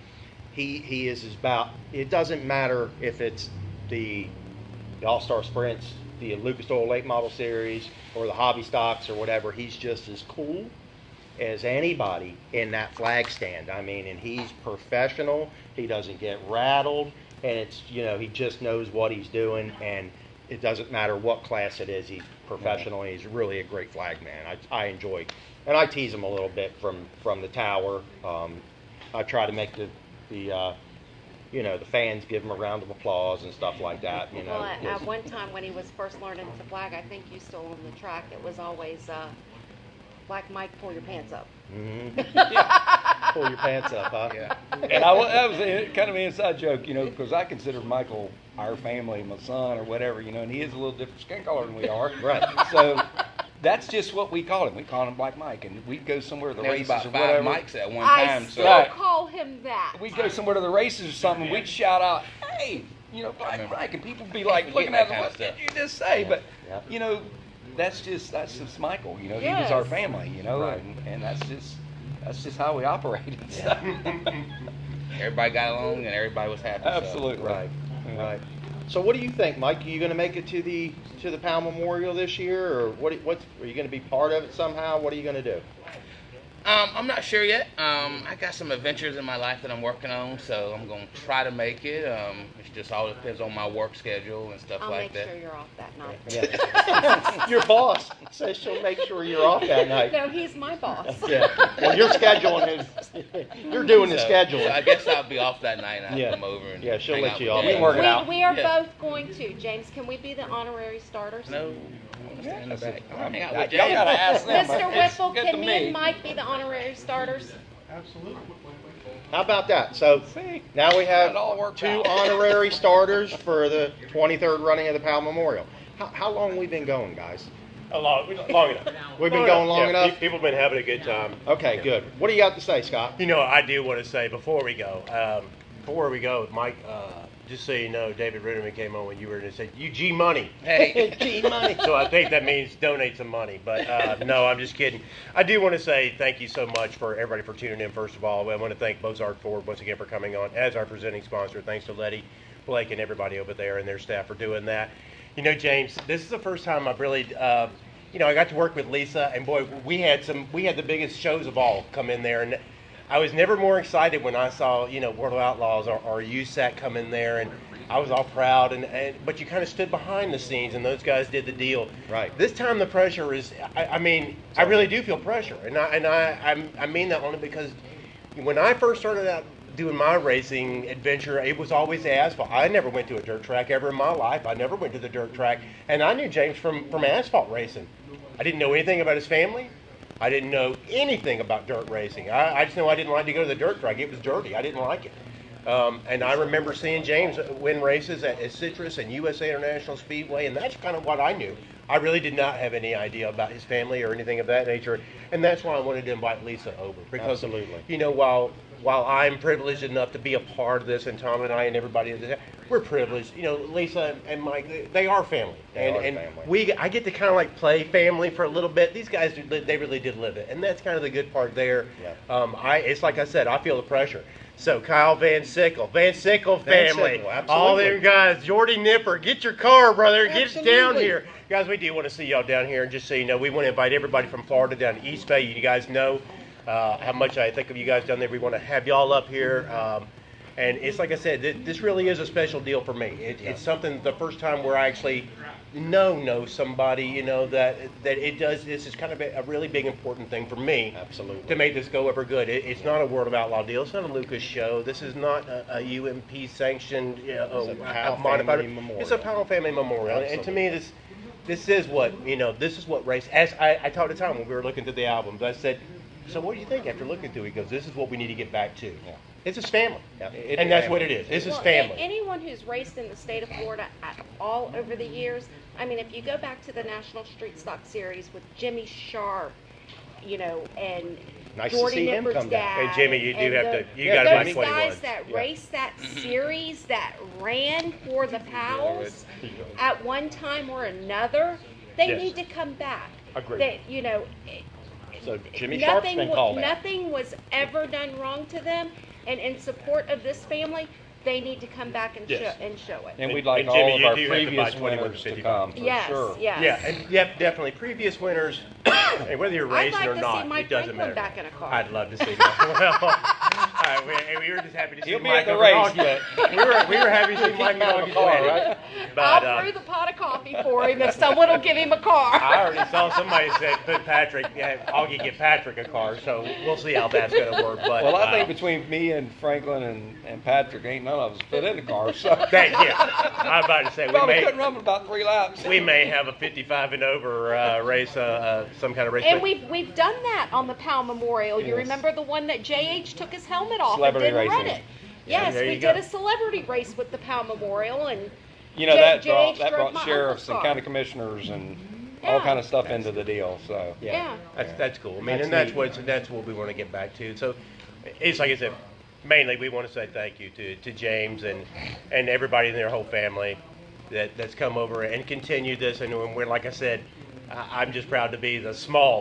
he is about. It doesn't matter if it's the All-Star Sprints, the Lucas Oil Late Model Series, or the Hobby Stocks or whatever. He's just as cool as anybody in that flag stand. I mean, and he's professional. He doesn't get rattled, and it's, he just knows what he's doing, and it doesn't matter what class it is. He's professional, and he's really a great flag man. I enjoy, and I tease him a little bit from the tower. I try to make the fans give him a round of applause and stuff like that. Well, at one time when he was first learning to flag, I think you still on the track, it was always Black Mike, pull your pants up. Mm-hmm. Yeah. Pull your pants up, huh? Yeah. And that was kind of an inside joke, because I consider Michael our family, my son or whatever, and he is a little different skin color than we are. Right. So that's just what we call him. We call him Black Mike, and we'd go somewhere to the races about or 5 whatever. Mikes at one I time. still So call him that. We'd go somewhere to the races or something, we'd shout out, hey, Black Mike, and people would be like looking at him, what did you just say? But, that's just Michael, he was our family, Right. and that's just how we operated. So. everybody got along and everybody was happy. Absolutely. Right. Right. So what do you think, Mike? Are you going to make it to the Powell Memorial this year, or what are you going to be part of it somehow? What are you going to do? I'm not sure yet. I got some adventures in my life that I'm working on, so I'm going to try to make it. It just all depends on my work schedule and stuff I'll like make that. sure you're off that night. Yeah. Your boss says she'll make sure you're off that night. No, he's my boss. Yeah. Well, you're scheduling his. You're doing the scheduling. So I guess I'll be off that night, and I'll Yeah. come over and Yeah, she'll hang let out you with off. James. We work it out. We are Yeah. both going to. James, can we be the honorary starters? No, I'm staying in the back. I'll hang out with Y'all James. gotta ask them. Mr. It's Whipple, good can to me and Mike be the honorary starters? Absolutely. How about that? So now we have That all worked 2 out. honorary starters for the 23rd running of the Powell Memorial. How long have we been going, guys? Long enough. We've been going long Yeah, enough? People have been having a good time. Okay, good. What do you got to say, Scott? I do want to say before we go, Mike, just so you know, David Ritterman came on when you were in and said, you G money. Hey, G money. So I think that means donate some money. But no, I'm just kidding. I do want to say thank you so much for everybody for tuning in, first of all. I want to thank Bozarth Ford once again for coming on as our presenting sponsor. Thanks to Letty, Blake, and everybody over there and their staff for doing that. James, this is the first time I've really, I got to work with Lisa, and boy, we had the biggest shows of all come in there, and I was never more excited when I saw, World of Outlaws or USAC come in there, and I was all proud, but you kind of stood behind the scenes, and those guys did the deal. Right. This time the pressure is, I really do feel pressure, and I mean that only because when I first started out doing my racing adventure, it was always asphalt. I never went to a dirt track ever in my life. I never went to the dirt track, and I knew James from asphalt racing. I didn't know anything about his family. I didn't know anything about dirt racing. I just know I didn't like to go to the dirt track. It was dirty. I didn't like it. And I remember seeing James win races at Citrus and USA International Speedway, and that's kind of what I knew. I really did not have any idea about his family or anything of that nature, and that's why I wanted to invite Lisa over. Because, Absolutely. while I'm privileged enough to be a part of this, and Tom and I and everybody, we're privileged. Lisa and Mike, they are family. They are family. I get to kind of like play family for a little bit. These guys, they really did live it, and that's kind of the good part there. Yeah. It's like I said, I feel the pressure. So Kyle Van Sickle family, all them guys, Jordy Nipper, get your car, brother, get it down here. Guys, we do want to see y'all down here, and just so you know, we want to invite everybody from Florida down to East Bay. You guys know how much I think of you guys down there. We want to have y'all up here. And it's like I said, this really is a special deal for me. It's something, the first time where I actually know somebody, that it does. This is kind of a really big important thing for me. Absolutely. To make this go ever good. It's not a World of Outlaw deal. It's not a Lucas show. This is not a UMP sanctioned modified. It's a Powell Family Memorial. Absolutely. And to me, this is what race. As I talked to Tom when we were looking through the albums, I said, so what do you think after looking through it? He goes, this is what we need to get back to. Yeah. It's his family. Yeah. And that's what it is. This is family. Anyone who's raced in the state of Florida at all over the years, if you go back to the National Street Stock Series with Jimmy Sharp, and Nice to Jordy see him Nipper's come back. dad. And Jimmy, you and do have the- to, you got to those buy 21s. guys that raced that series that ran for the Powells at one time or another, they Yes. need to come back. Agreed. So Jimmy Sharp's been called out. Nothing was ever done wrong to them, and in support of this family, they need to come back and Yes. show it. And we'd like And all Jimmy, of you our do have to buy previous 21 winners to 55. come, for Yes, sure. yes. Yeah, and yep, definitely previous winners, and whether you're I'd racing like or to not, see Mike it doesn't Franklin matter. back in a car. I'd love to see Mike. Well, we were just happy to see He'll be Mike at the over race, August. We were happy to see Mike in August wedding. right? But I'll brew the pot of coffee for him if someone will give him a car. I already saw somebody said put Patrick, Augie get Patrick a car, so we'll see how that's going to work. But Well, I think between me and Franklin and Patrick, ain't none of us fit in the car. So I'm about to say probably couldn't run but about 3 laps. we may have a 55 and over race, some kind of race. And but- we've done that on the Powell Memorial. You Yes. remember the one that JH took his helmet off Celebrity and didn't run racing. it? Yes, there we you did go. a celebrity race with the Powell Memorial, and You know, JH that drove brought my sheriffs uncle's and car. county commissioners and all Yeah. kind of stuff into the deal. So Yeah. That's cool. I mean, That's and that's neat. that's what we want to get back to. So it's like I said, mainly we want to say thank you to James and everybody in their whole family that's come over and continued this. And we're, like I said, I'm just proud to be the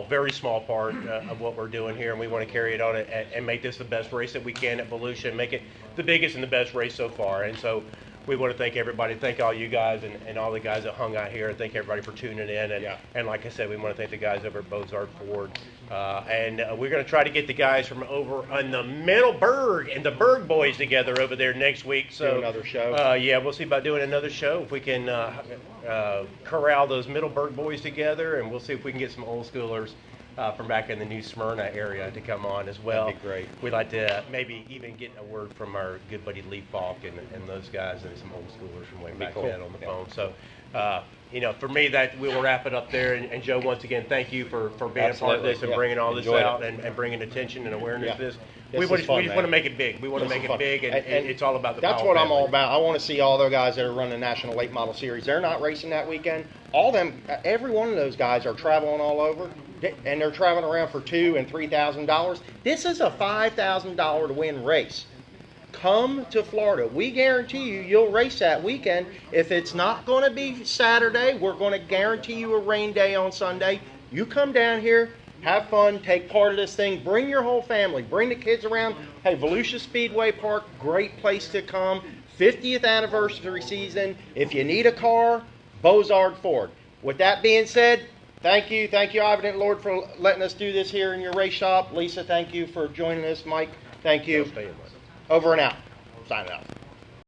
very small part of what we're doing here, and we want to carry it on and make this the best race that we can at Volusia and make it the biggest and the best race so far. And so we want to thank everybody, thank all you guys and all the guys that hung out here, and thank everybody for tuning in. And like I said, we want to thank the guys over at Bozard Ford. And we're going to try to get the guys from over on the Middleburg and the Berg boys together over there next week. So Do another show. yeah, we'll see about doing another show if we can corral those Middleburg boys together, and we'll see if we can get some old schoolers from back in the New Smyrna area to come on as well. That'd be great. We'd like to maybe even get a word from our good buddy Lee Falk and those guys and some old schoolers from way back cool. then on the phone. So, for me, that we'll wrap it up there. And Joe, once again, thank you for being a part of this and Yeah. bringing all this Enjoyed out it. and bringing attention and awareness to this. This We is just fun, want to man. make it big. We want to This make is it fun. big, and it's all about the That's Powell what I'm family. all about. I want to see all those guys that are running the National Late Model Series. They're not racing that weekend. All them, every one of those guys are traveling all over, and they're traveling around for $2,000 and $3,000. This is a $5,000 to win race. Come to Florida. We guarantee you'll race that weekend. If it's not going to be Saturday, we're going to guarantee you a rain day on Sunday. You come down here, have fun, take part of this thing. Bring your whole family. Bring the kids around. Hey, Volusia Speedway Park, great place to come. 50th anniversary season. If you need a car, Bozard Ford. With that being said, thank you. Thank you, Ivan and Lord, for letting us do this here in your race shop. Lisa, thank you for joining us. Mike, thank you. Over and out. Signing out.